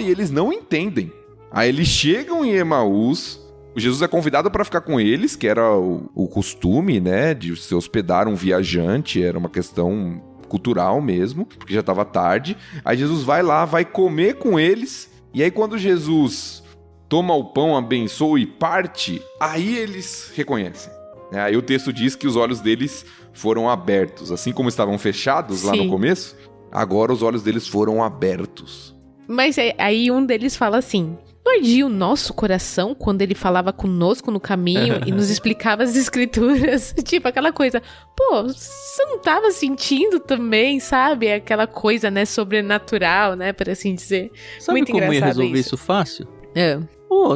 e eles não entendem. Aí eles chegam em Emaús, Jesus é convidado para ficar com eles, que era o costume, né, de se hospedar um viajante, era uma questão cultural mesmo, porque já estava tarde. Aí Jesus vai lá, vai comer com eles, e aí quando Jesus toma o pão, abençoa e parte, aí eles reconhecem. Aí o texto diz que os olhos deles foram abertos, assim como estavam fechados lá no começo, agora os olhos deles foram abertos. Mas aí um deles fala assim: não ardia o nosso coração quando ele falava conosco no caminho e nos explicava as escrituras? Tipo, aquela coisa, pô, você não tava sentindo também, sabe? Aquela coisa, né, sobrenatural, né, por assim dizer. Sabe muito como ia engraçado resolver isso fácil?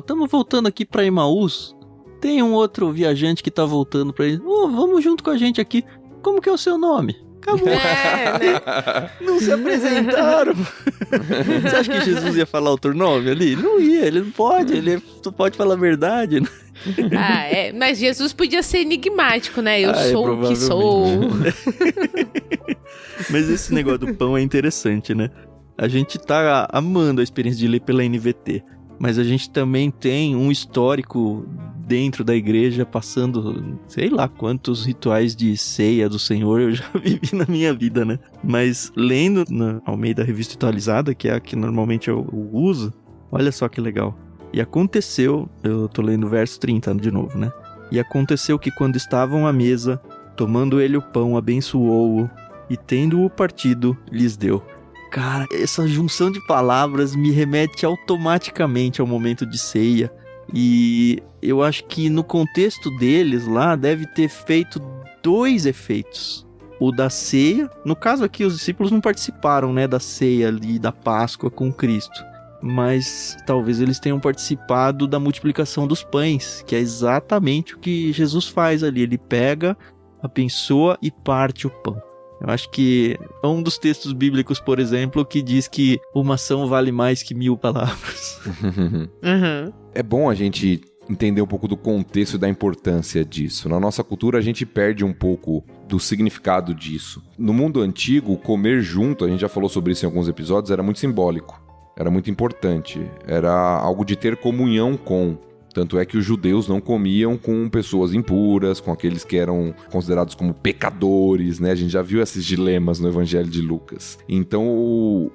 Tamo voltando aqui pra Emaús. Tem um outro viajante que tá voltando pra ele. Vamos junto com a gente aqui. Como que é o seu nome? Acabou. Né? Não se apresentaram. Você acha que Jesus ia falar outro nome ali? Não ia, ele não pode. Ele só pode falar a verdade. Né? Mas Jesus podia ser enigmático, né? Eu sou o que sou. Mas esse negócio do pão é interessante, né? A gente tá amando a experiência de ler pela NVT. Mas a gente também tem um histórico dentro da igreja, passando, sei lá quantos rituais de ceia do Senhor eu já vivi na minha vida, né? Mas lendo na Almeida Revista Atualizada, que é a que normalmente eu uso, olha só que legal. E aconteceu, eu tô lendo o verso 30 de novo, né? E aconteceu que quando estavam à mesa, tomando ele o pão, abençoou-o, e tendo-o partido, lhes deu. Cara, essa junção de palavras me remete automaticamente ao momento de ceia. E eu acho que no contexto deles lá deve ter feito 2 efeitos. O da ceia, no caso aqui os discípulos não participaram, né, da ceia ali, da Páscoa com Cristo. Mas talvez eles tenham participado da multiplicação dos pães, que é exatamente o que Jesus faz ali. Ele pega, abençoa e parte o pão. Eu acho que é um dos textos bíblicos, por exemplo, que diz que uma ação vale mais que 1000 palavras. Uhum. É bom a gente entender um pouco do contexto e da importância disso. Na nossa cultura, a gente perde um pouco do significado disso. No mundo antigo, comer junto, a gente já falou sobre isso em alguns episódios, era muito simbólico. Era muito importante. Era algo de ter comunhão com. Tanto é que os judeus não comiam com pessoas impuras, com aqueles que eram considerados como pecadores, né? A gente já viu esses dilemas no Evangelho de Lucas. Então,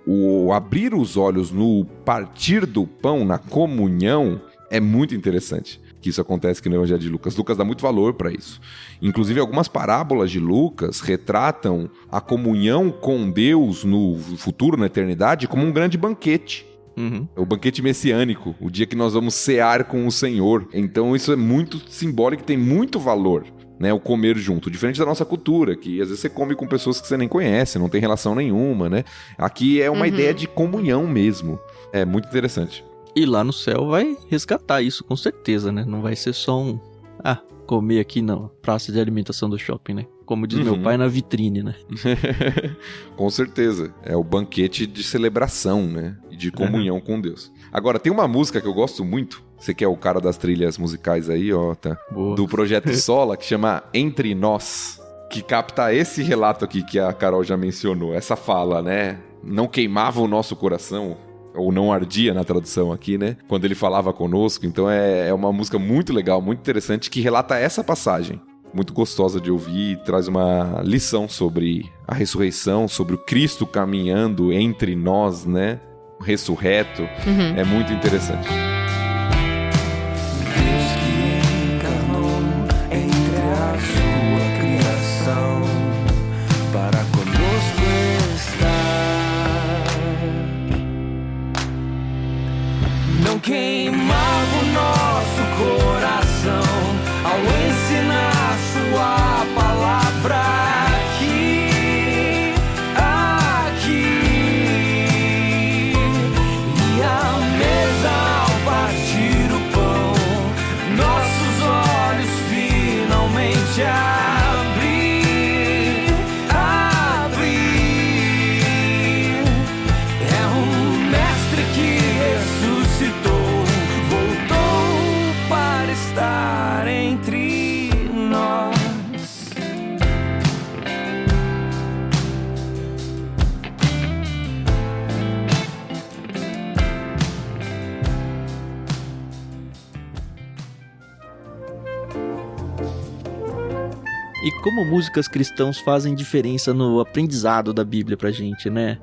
o abrir os olhos no partir do pão, na comunhão, é muito interessante que isso acontece aqui no Evangelho de Lucas. Lucas dá muito valor para isso. Inclusive, algumas parábolas de Lucas retratam a comunhão com Deus no futuro, na eternidade, como um grande banquete. Uhum. O banquete messiânico, o dia que nós vamos cear com o Senhor. Então isso é muito simbólico e tem muito valor, né? O comer junto, diferente da nossa cultura, que às vezes você come com pessoas que você nem conhece, não tem relação nenhuma, né? Aqui é uma ideia de comunhão mesmo. É muito interessante. E lá no céu vai resgatar isso, com certeza, né? Não vai ser só um... comer aqui na praça de alimentação do shopping, né? Como diz meu pai, na vitrine, né? Com certeza. É o banquete de celebração, né? E de comunhão com Deus. Agora, tem uma música que eu gosto muito. Você que é o cara das trilhas musicais aí, ó, tá? Boa. Do Projeto Sola, que chama Entre Nós. Que capta esse relato aqui que a Carol já mencionou. Essa fala, né? Não queimava o nosso coração... ou não ardia na tradução aqui, né? Quando ele falava conosco. Então é uma música muito legal, muito interessante, que relata essa passagem. Muito gostosa de ouvir e traz uma lição sobre a ressurreição, sobre o Cristo caminhando entre nós, né? Ressurreto. É muito interessante. Deus que encarnou entre a sua criação para conosco estar. Não queimava o nosso coração ao ensinar sua palavra aqui. E a mesa ao E como músicas cristãs fazem diferença no aprendizado da Bíblia pra gente, né?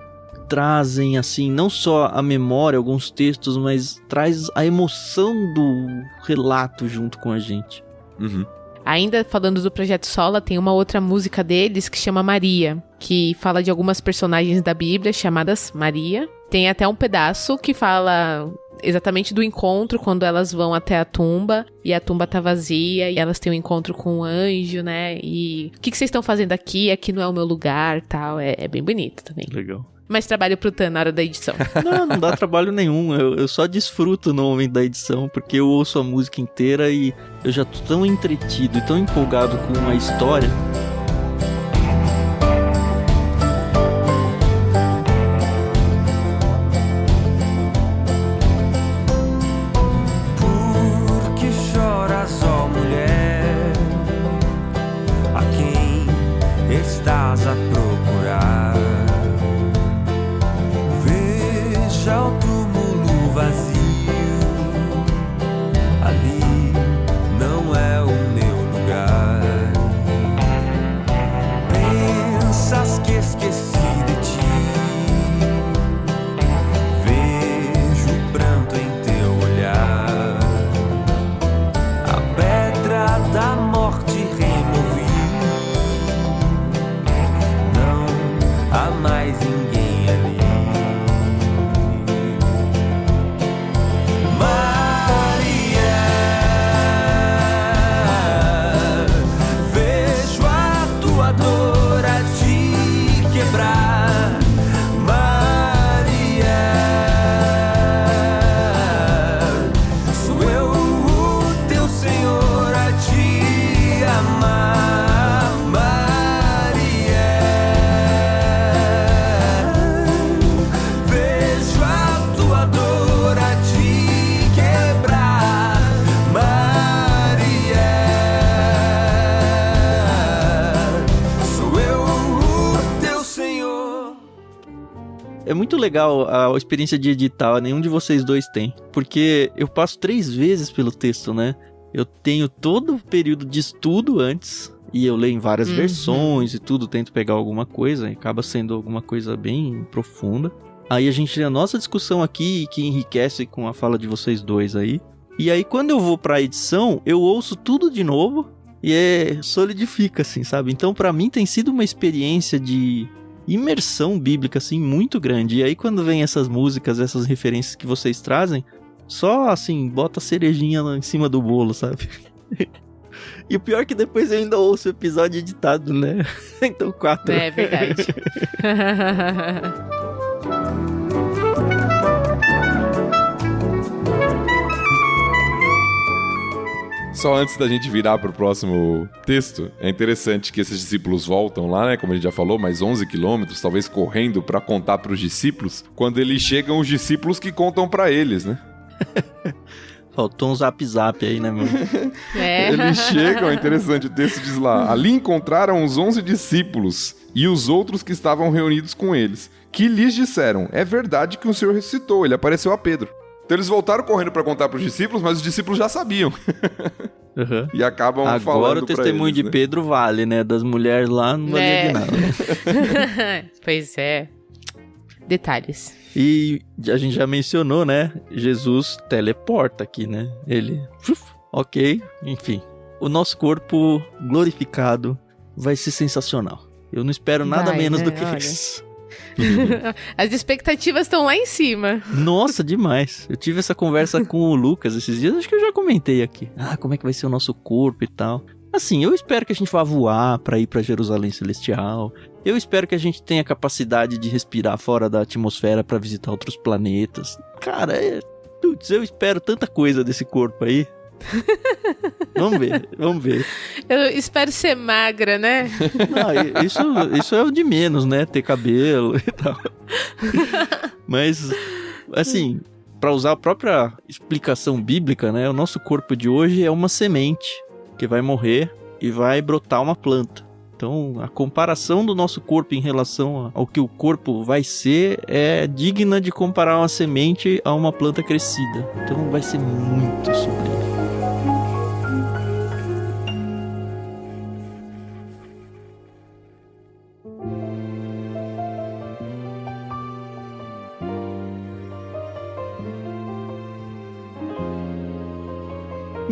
Trazem, assim, não só a memória, alguns textos, mas traz a emoção do relato junto com a gente. Uhum. Ainda falando do Projeto Sola, tem uma outra música deles que chama Maria, que fala de algumas personagens da Bíblia chamadas Maria. Tem até um pedaço que fala exatamente do encontro, quando elas vão até a tumba e a tumba tá vazia e elas têm um encontro com um anjo, né? E o que vocês estão fazendo aqui? Aqui não é o meu lugar, tal. É bem bonito também. Legal. Mais trabalho pro Tan na hora da edição. Não dá trabalho nenhum. Eu só desfruto no momento da edição, porque eu ouço a música inteira e eu já tô tão entretido e tão empolgado com a história. Por que choras, ó mulher? A quem estás a procurar? Veja o túmulo vazio, ali não é o meu lugar. Pensas que esqueci de ti, vejo o pranto em teu olhar. A pedra da morte removi, não há mais ninguém ali. É muito legal a experiência de editar, nenhum de vocês dois tem. Porque eu passo 3 vezes pelo texto, né? Eu tenho todo o período de estudo antes, e eu leio em várias versões e tudo, tento pegar alguma coisa, e acaba sendo alguma coisa bem profunda. Aí a gente tem a nossa discussão aqui, que enriquece com a fala de vocês dois aí. E aí quando eu vou pra edição, eu ouço tudo de novo, e solidifica, assim, sabe? Então pra mim tem sido uma experiência de imersão bíblica, assim, muito grande. E aí quando vem essas músicas, essas referências que vocês trazem, só, assim, bota a cerejinha lá em cima do bolo, sabe? E o pior é que depois eu ainda ouço o episódio editado, né? Então 4. É verdade. Só antes da gente virar pro próximo texto, é interessante que esses discípulos voltam lá, né? Como a gente já falou, mais 11 quilômetros, talvez correndo pra contar pros discípulos. Quando eles chegam, os discípulos que contam pra eles, né? Faltou um zap aí, né, meu? Eles chegam, é interessante, o texto diz lá: ali encontraram os 11 discípulos e os outros que estavam reunidos com eles, que lhes disseram: é verdade que o Senhor ressuscitou, ele apareceu a Pedro. Então eles voltaram correndo para contar para os discípulos, mas os discípulos já sabiam. Uhum. E acabam falando pra Agora o testemunho eles, de né? Pedro vale, né? Das mulheres lá não valia de nada. Pois é. Detalhes. E a gente já mencionou, né? Jesus teleporta aqui, né? Ele... Ok, enfim. O nosso corpo glorificado vai ser sensacional. Eu não espero nada menos do que isso. As expectativas estão lá em cima. Nossa, demais. Eu tive essa conversa com o Lucas esses dias, acho que eu já comentei aqui. Como é que vai ser o nosso corpo e tal. Assim, eu espero que a gente vá voar pra ir pra Jerusalém Celestial. Eu espero que a gente tenha capacidade de respirar fora da atmosfera pra visitar outros planetas. Cara, putz, eu espero tanta coisa desse corpo aí. Vamos ver. Eu espero ser magra, né? Isso é o de menos, né? Ter cabelo e tal. Mas, assim, pra usar a própria explicação bíblica, né? O nosso corpo de hoje é uma semente que vai morrer e vai brotar uma planta. Então, a comparação do nosso corpo em relação ao que o corpo vai ser é digna de comparar uma semente a uma planta crescida. Então, vai ser muito sublime.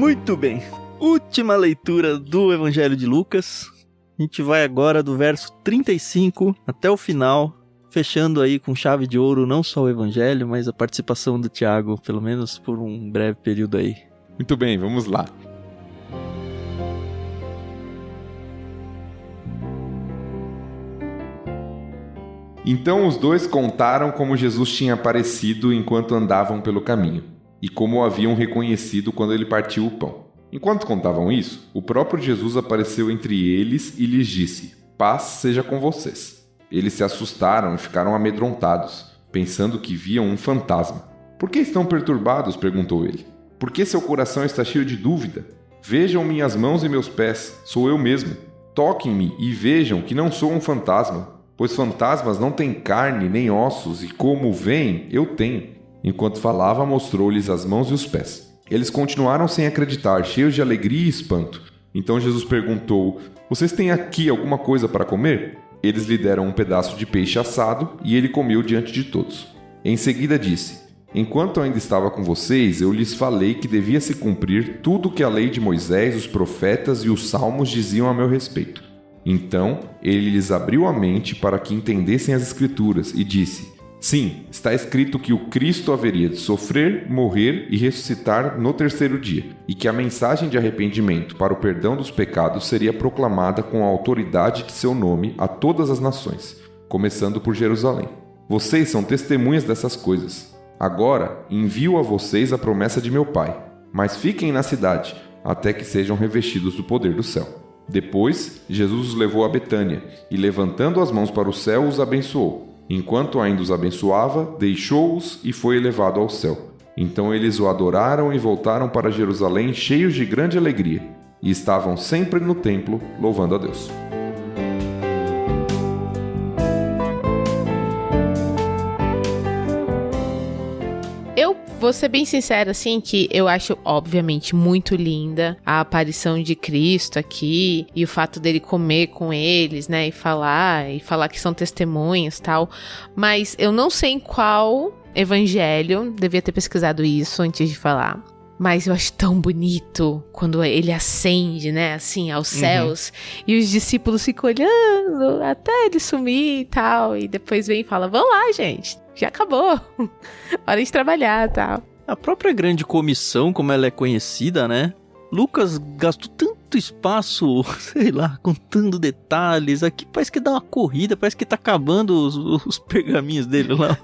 Muito bem. Última leitura do Evangelho de Lucas. A gente vai agora do verso 35 até o final, fechando aí com chave de ouro não só o Evangelho, mas a participação do Tiago, pelo menos por um breve período aí. Muito bem, vamos lá. Então os dois contaram como Jesus tinha aparecido enquanto andavam pelo caminho, e como o haviam reconhecido quando ele partiu o pão. Enquanto contavam isso, o próprio Jesus apareceu entre eles e lhes disse: "Paz seja com vocês." Eles se assustaram e ficaram amedrontados, pensando que viam um fantasma. "Por que estão perturbados?" perguntou ele. "Por que seu coração está cheio de dúvida? Vejam minhas mãos e meus pés, sou eu mesmo. Toquem-me e vejam que não sou um fantasma, pois fantasmas não têm carne nem ossos, e como veem, eu tenho." Enquanto falava, mostrou-lhes as mãos e os pés. Eles continuaram sem acreditar, cheios de alegria e espanto. Então Jesus perguntou: "Vocês têm aqui alguma coisa para comer?" Eles lhe deram um pedaço de peixe assado, e ele comeu diante de todos. Em seguida disse: "Enquanto ainda estava com vocês, eu lhes falei que devia se cumprir tudo o que a lei de Moisés, os profetas e os salmos diziam a meu respeito." Então ele lhes abriu a mente para que entendessem as Escrituras e disse: "Sim, está escrito que o Cristo haveria de sofrer, morrer e ressuscitar no terceiro dia, e que a mensagem de arrependimento para o perdão dos pecados seria proclamada com a autoridade de seu nome a todas as nações, começando por Jerusalém. Vocês são testemunhas dessas coisas. Agora envio a vocês a promessa de meu Pai, mas fiquem na cidade até que sejam revestidos do poder do céu." Depois, Jesus os levou a Betânia e, levantando as mãos para o céu, os abençoou. Enquanto ainda os abençoava, deixou-os e foi elevado ao céu. Então eles o adoraram e voltaram para Jerusalém cheios de grande alegria, e estavam sempre no templo, louvando a Deus. Eu vou ser bem sincera, assim, que eu acho, obviamente, muito linda a aparição de Cristo aqui, e o fato dele comer com eles, né, e falar que são testemunhas e tal, mas eu não sei em qual evangelho, devia ter pesquisado isso antes de falar, mas eu acho tão bonito quando ele ascende, né, assim, aos céus, e os discípulos ficam olhando até ele sumir e tal, e depois vem e fala: "Vão lá, gente, já acabou, hora de trabalhar e tal." A própria grande comissão, como ela é conhecida, né? Lucas gastou tanto espaço, sei lá, contando detalhes. Aqui parece que dá uma corrida, parece que tá acabando os pergaminhos dele lá.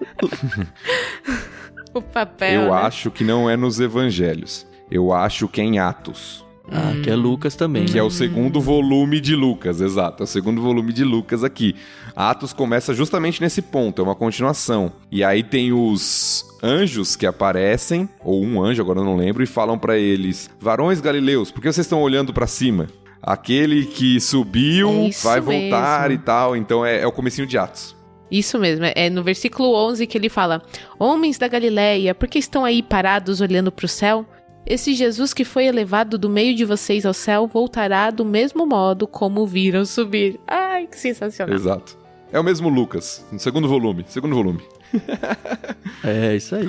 O papel, Eu né? acho que não é nos evangelhos. Eu acho que é em Atos. Ah, que é Lucas também. Que né? é o segundo volume de Lucas, exato. É o segundo volume de Lucas aqui. Atos começa justamente nesse ponto, é uma continuação. E aí tem os anjos que aparecem, ou um anjo, agora eu não lembro, e falam pra eles: "Varões galileus, por que vocês estão olhando pra cima? Aquele que subiu É isso vai voltar mesmo. e tal." Então é o comecinho de Atos. Isso mesmo, é no versículo 11 que ele fala: "Homens da Galileia, por que estão aí parados olhando pro céu? Esse Jesus que foi elevado do meio de vocês ao céu voltará do mesmo modo como o viram subir." Ai, que sensacional. Exato. É o mesmo Lucas, no segundo volume. É, isso aí.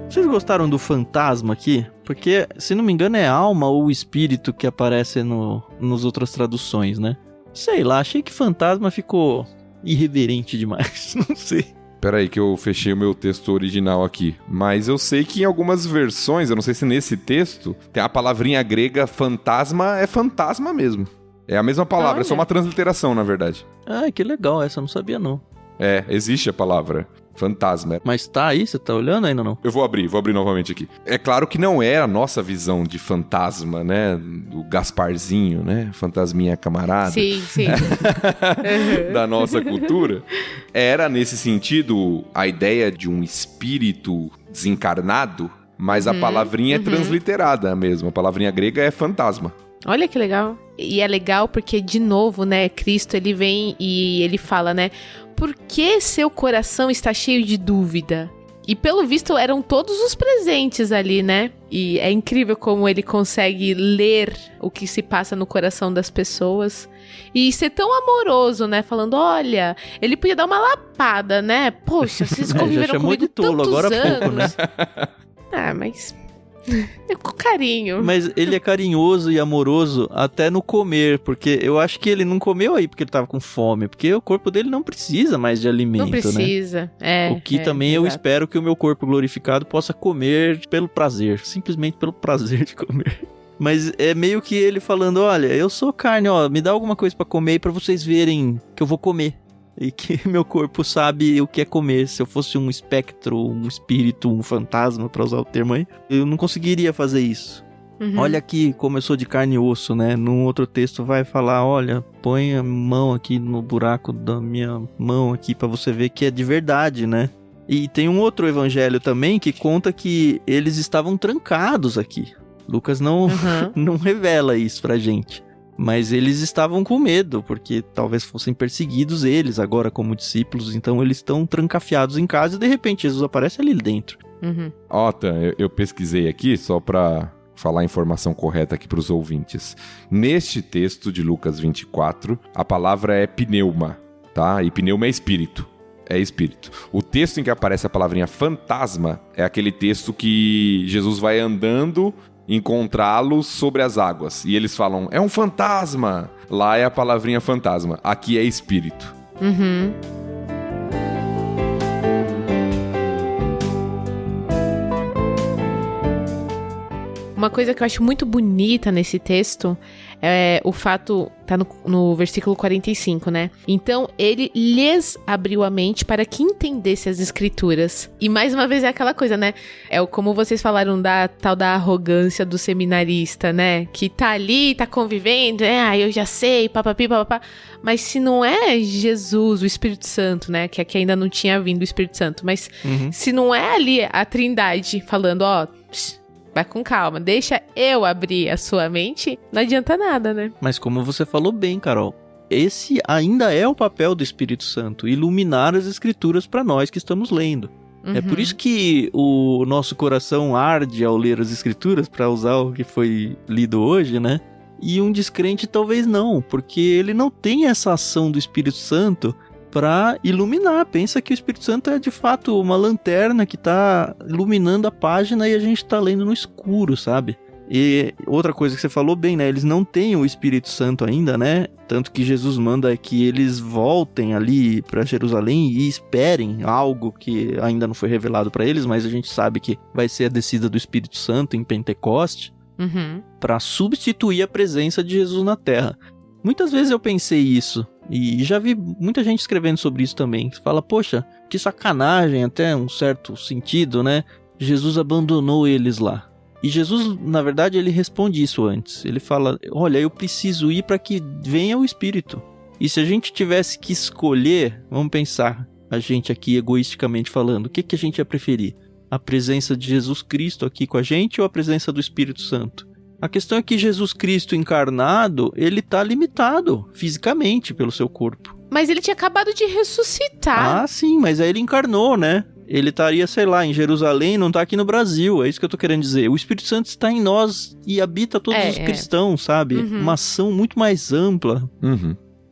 Vocês gostaram do fantasma aqui? Porque, se não me engano, é alma ou espírito que aparece nos outras traduções, né? Sei lá, achei que fantasma ficou irreverente demais, não sei. Pera aí que eu fechei o meu texto original aqui. Mas eu sei que em algumas versões, eu não sei se nesse texto, tem a palavrinha grega fantasma, é fantasma mesmo. É a mesma palavra, Olha. é só uma transliteração, na verdade. Ah, que legal, essa eu não sabia não. É, existe a palavra fantasma. Mas tá aí, você tá olhando ainda ou não? Eu vou abrir novamente aqui. É claro que não é a nossa visão de fantasma, né? Do Gasparzinho, né? Fantasminha camarada. Sim, sim. Da nossa cultura. Era, nesse sentido, a ideia de um espírito desencarnado, mas a palavrinha é transliterada mesmo. A palavrinha grega é fantasma. Olha que legal. E é legal porque, de novo, né, Cristo, ele vem e ele fala, né, por que seu coração está cheio de dúvida? E pelo visto eram todos os presentes ali, né? E é incrível como ele consegue ler o que se passa no coração das pessoas. E ser tão amoroso, né? Falando, olha, ele podia dar uma lapada, né? Poxa, vocês conviveram chamou comigo de tolo tantos agora há anos. pouco, né? Ah, mas... é com carinho. Mas ele é carinhoso e amoroso até no comer, porque eu acho que ele não comeu aí porque ele tava com fome, porque o corpo dele não precisa mais de alimento, Não precisa, né? O que também eu espero que o meu corpo glorificado possa comer pelo prazer, simplesmente pelo prazer de comer. Mas é meio que ele falando, olha, eu sou carne, ó, me dá alguma coisa pra comer aí pra vocês verem que eu vou comer. E que meu corpo sabe o que é comer. Se eu fosse um espectro, um espírito, um fantasma, pra usar o termo aí, eu não conseguiria fazer isso. Uhum. Olha aqui como eu sou de carne e osso, né? Num outro texto vai falar, olha, põe a mão aqui no buraco da minha mão aqui pra você ver que é de verdade, né? E tem um outro evangelho também que conta que eles estavam trancados aqui. Lucas não revela isso pra gente. Mas eles estavam com medo, porque talvez fossem perseguidos eles agora como discípulos. Então eles estão trancafiados em casa e de repente Jesus aparece ali dentro. Ota, eu pesquisei aqui só pra falar a informação correta aqui pros ouvintes. Neste texto de Lucas 24, a palavra é pneuma, tá? E pneuma é espírito. É espírito. O texto em que aparece a palavrinha fantasma é aquele texto que Jesus vai andando... encontrá-los sobre as águas. E eles falam, é um fantasma. Lá é a palavrinha fantasma. Aqui é espírito. Uma coisa que eu acho muito bonita nesse texto é o fato, tá no versículo 45, né? Então, ele lhes abriu a mente para que entendesse as escrituras. E mais uma vez é aquela coisa, né? É como vocês falaram da tal da arrogância do seminarista, né? Que tá ali, tá convivendo, eu já sei, papapi, papapá. Mas se não é Jesus, o Espírito Santo, né? Que aqui ainda não tinha vindo o Espírito Santo. Mas se não é ali a Trindade falando, vai com calma, deixa eu abrir a sua mente, não adianta nada, né? Mas como você falou bem, Carol, esse ainda é o papel do Espírito Santo, iluminar as escrituras para nós que estamos lendo. É por isso que o nosso coração arde ao ler as escrituras, para usar o que foi lido hoje, né? E um descrente talvez não, porque ele não tem essa ação do Espírito Santo para iluminar. Pensa que o Espírito Santo é de fato uma lanterna que tá iluminando a página e a gente tá lendo no escuro, sabe? E outra coisa que você falou bem, né? Eles não têm o Espírito Santo ainda, né? Tanto que Jesus manda que eles voltem ali para Jerusalém e esperem algo que ainda não foi revelado para eles, mas a gente sabe que vai ser a descida do Espírito Santo em Pentecoste para substituir a presença de Jesus na Terra. Muitas vezes eu pensei isso, e já vi muita gente escrevendo sobre isso também, que fala, poxa, que sacanagem, até um certo sentido, né? Jesus abandonou eles lá. E Jesus, na verdade, ele responde isso antes. Ele fala, olha, eu preciso ir para que venha o Espírito. E se a gente tivesse que escolher, vamos pensar, a gente aqui egoisticamente falando, o que a gente ia preferir? A presença de Jesus Cristo aqui com a gente ou a presença do Espírito Santo? A questão é que Jesus Cristo encarnado, ele tá limitado fisicamente pelo seu corpo. Mas ele tinha acabado de ressuscitar. Ah, sim, mas aí ele encarnou, né? Ele estaria, sei lá, em Jerusalém, não tá aqui no Brasil, é isso que eu tô querendo dizer. O Espírito Santo está em nós e habita todos os cristãos, sabe? Uma ação muito mais ampla.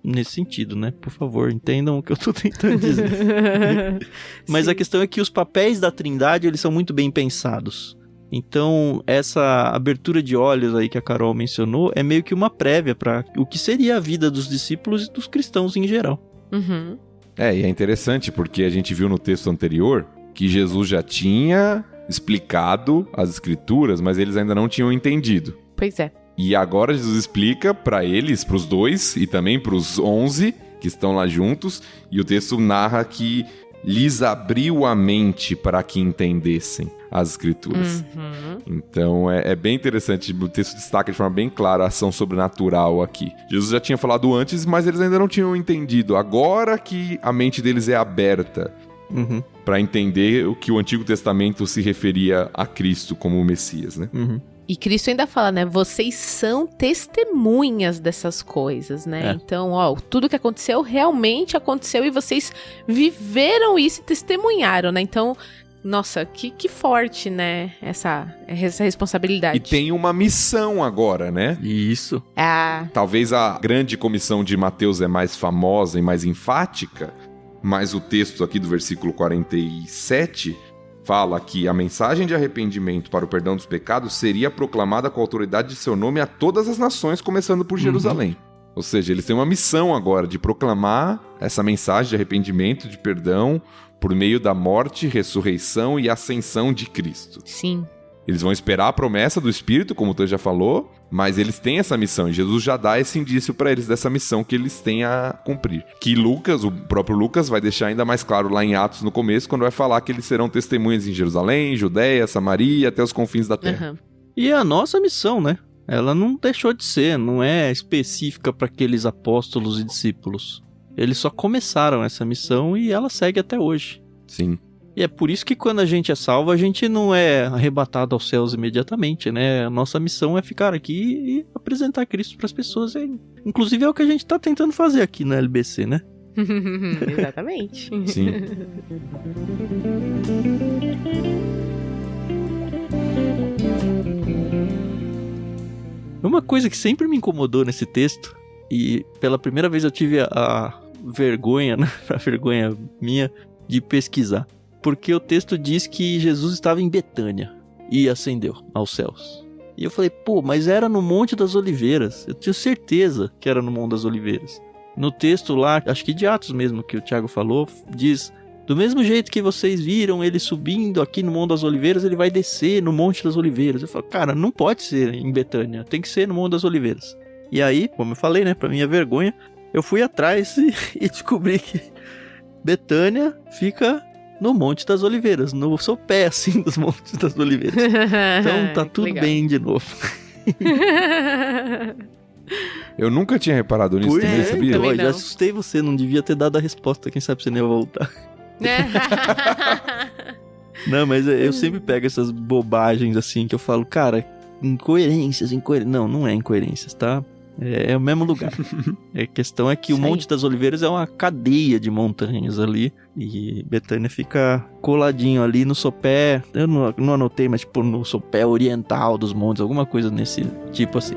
Nesse sentido, né? Por favor, entendam o que eu tô tentando dizer. Mas a questão é que os papéis da Trindade, eles são muito bem pensados. Então, essa abertura de olhos aí que a Carol mencionou é meio que uma prévia para o que seria a vida dos discípulos e dos cristãos em geral. E é interessante porque a gente viu no texto anterior que Jesus já tinha explicado as escrituras, mas eles ainda não tinham entendido. Pois é. E agora Jesus explica para eles, para os dois e também para os 11 que estão lá juntos, e o texto narra que lhes abriu a mente para que entendessem as escrituras. Então é bem interessante, o texto destaca de forma bem clara a ação sobrenatural aqui. Jesus já tinha falado antes, mas eles ainda não tinham entendido. Agora que a mente deles é aberta para entender o que o Antigo Testamento se referia a Cristo como o Messias, né? E Cristo ainda fala, né? Vocês são testemunhas dessas coisas, né? Então, tudo que aconteceu realmente aconteceu e vocês viveram isso e testemunharam, né? Então, Nossa, que forte, né? Essa responsabilidade. E tem uma missão agora, né? Isso. Talvez a grande comissão de Mateus é mais famosa e mais enfática, mas o texto aqui do versículo 47 fala que a mensagem de arrependimento para o perdão dos pecados seria proclamada com a autoridade de seu nome a todas as nações, começando por Jerusalém. Ou seja, eles têm uma missão agora de proclamar essa mensagem de arrependimento, de perdão, por meio da morte, ressurreição e ascensão de Cristo. Sim. Eles vão esperar a promessa do Espírito, como o Tan já falou, mas eles têm essa missão, e Jesus já dá esse indício para eles dessa missão que eles têm a cumprir. Que Lucas, o próprio Lucas, vai deixar ainda mais claro lá em Atos, no começo, quando vai falar que eles serão testemunhas em Jerusalém, Judéia, Samaria, até os confins da terra. Uhum. E é a nossa missão, né? Ela não deixou de ser, não é específica para aqueles apóstolos e discípulos. Eles só começaram essa missão e ela segue até hoje. Sim. E é por isso que quando a gente é salvo, a gente não é arrebatado aos céus imediatamente, né? A nossa missão é ficar aqui e apresentar Cristo para as pessoas. Inclusive é o que a gente tá tentando fazer aqui na LBC, né? Exatamente. Sim. Uma coisa que sempre me incomodou nesse texto, e pela primeira vez eu tive a vergonha, né? A vergonha minha de pesquisar. Porque o texto diz que Jesus estava em Betânia e ascendeu aos céus. E eu falei, mas era no Monte das Oliveiras. Eu tenho certeza que era no Monte das Oliveiras. No texto lá, acho que de Atos mesmo, que o Thiago falou, diz: do mesmo jeito que vocês viram ele subindo aqui no Monte das Oliveiras, ele vai descer no Monte das Oliveiras. Eu falo, cara, não pode ser em Betânia, tem que ser no Monte das Oliveiras. E aí, como eu falei, né, pra minha vergonha, eu fui atrás e descobri que Betânia fica no Monte das Oliveiras, no sopé, assim, dos Montes das Oliveiras. Então tá tudo bem de novo. Eu nunca tinha reparado nisso também, sabia? também não. Já assustei você, não devia ter dado a resposta, quem sabe você nem ia voltar. Não, mas eu sempre pego essas bobagens assim, que eu falo, cara, incoerências. Não é incoerências, tá? É o mesmo lugar. A questão é que o Monte das Oliveiras é uma cadeia de montanhas ali. E Betânia fica coladinho ali no sopé. Eu não anotei, mas tipo no sopé oriental dos montes. Alguma coisa nesse tipo assim.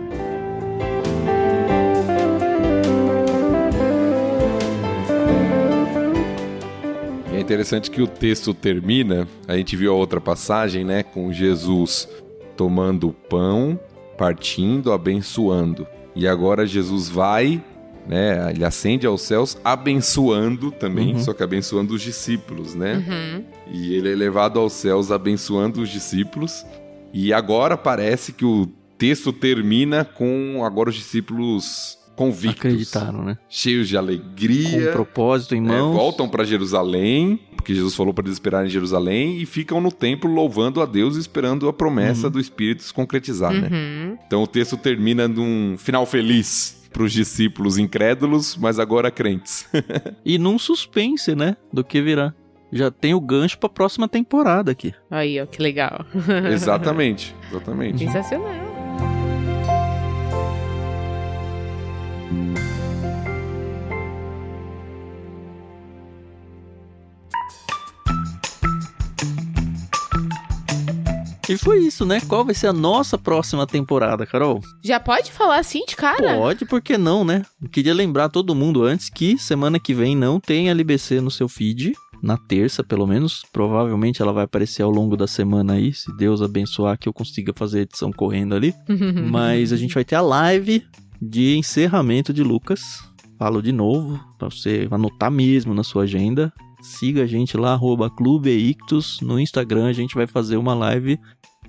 É interessante que o texto termina. A gente viu a outra passagem, né? Com Jesus tomando o pão, partindo, abençoando. E agora Jesus vai, né? Ele ascende aos céus abençoando também, só que abençoando os discípulos, né? Uhum. E ele é levado aos céus abençoando os discípulos. E agora parece que o texto termina com agora os discípulos convictos. Acreditaram, né? Cheios de alegria. Com um propósito em mãos. Voltam para Jerusalém, porque Jesus falou para eles esperarem em Jerusalém, e ficam no templo louvando a Deus e esperando a promessa do Espírito se concretizar, né? Então o texto termina num final feliz para os discípulos incrédulos, mas agora crentes. E num suspense, né? Do que virá. Já tem o gancho para a próxima temporada aqui. Aí, ó, que legal. Exatamente. Sensacional. E foi isso, né? Qual vai ser a nossa próxima temporada, Carol? Já pode falar assim de cara? Pode, por que não, né? Eu queria lembrar todo mundo antes que semana que vem não tem LBC no seu feed. Na terça, pelo menos. Provavelmente ela vai aparecer ao longo da semana aí, se Deus abençoar que eu consiga fazer a edição correndo ali. Mas a gente vai ter a live de encerramento de Lucas. Falo de novo, pra você anotar mesmo na sua agenda. Siga a gente lá, @clubeictus, no Instagram. A gente vai fazer uma live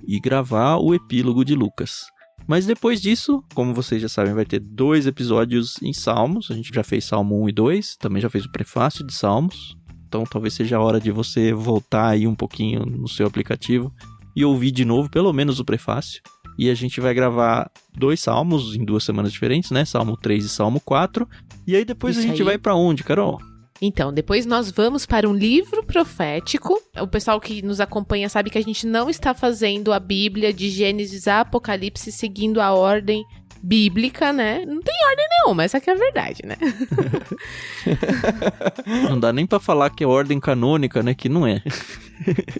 e gravar o epílogo de Lucas. Mas depois disso, como vocês já sabem, vai ter 2 episódios em Salmos. A gente já fez Salmo 1 e 2, também já fez o prefácio de Salmos. Então talvez seja a hora de você voltar aí um pouquinho no seu aplicativo e ouvir de novo, pelo menos o prefácio. E a gente vai gravar 2 salmos em 2 semanas diferentes, né? Salmo 3 e Salmo 4. E aí depois Isso a gente aí. vai pra onde, Carol? Então, depois nós vamos para um livro profético. O pessoal que nos acompanha sabe que a gente não está fazendo a Bíblia de Gênesis a Apocalipse seguindo a ordem bíblica, né? Não tem ordem nenhuma, essa aqui é a verdade, né? Não dá nem pra falar que é ordem canônica, né? Que não é.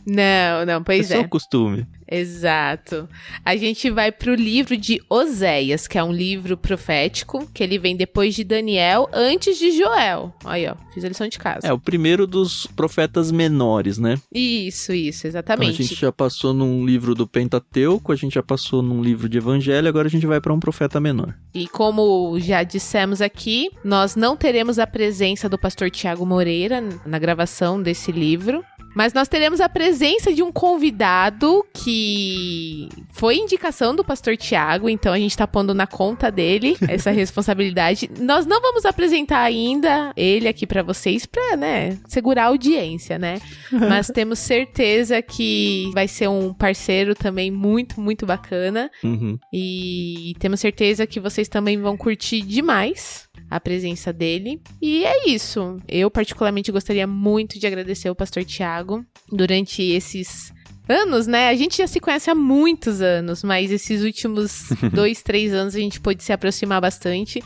Não, pois É só o costume. Exato. A gente vai pro livro de Oséias, que é um livro profético, que ele vem depois de Daniel, antes de Joel. Aí, ó, fiz a lição de casa. É o primeiro dos profetas menores, né? Isso, Então, exatamente. a gente já passou num livro do Pentateuco, a gente já passou num livro de Evangelho, agora a gente vai para um profeta menor. E como já dissemos aqui, nós não teremos a presença do pastor Tiago Moreira na gravação desse livro, mas nós teremos a presença de um convidado que foi indicação do pastor Tiago, então a gente tá pondo na conta dele essa responsabilidade. Nós não vamos apresentar ainda ele aqui pra vocês pra, né, segurar a audiência, né? Mas temos certeza que vai ser um parceiro também muito, muito bacana. Uhum. E temos certeza que vocês também vão curtir demais a presença dele. E é isso. Eu particularmente gostaria muito de agradecer o pastor Tiago durante esses anos, né? A gente já se conhece há muitos anos, mas esses últimos 2, 3 anos a gente pôde se aproximar bastante.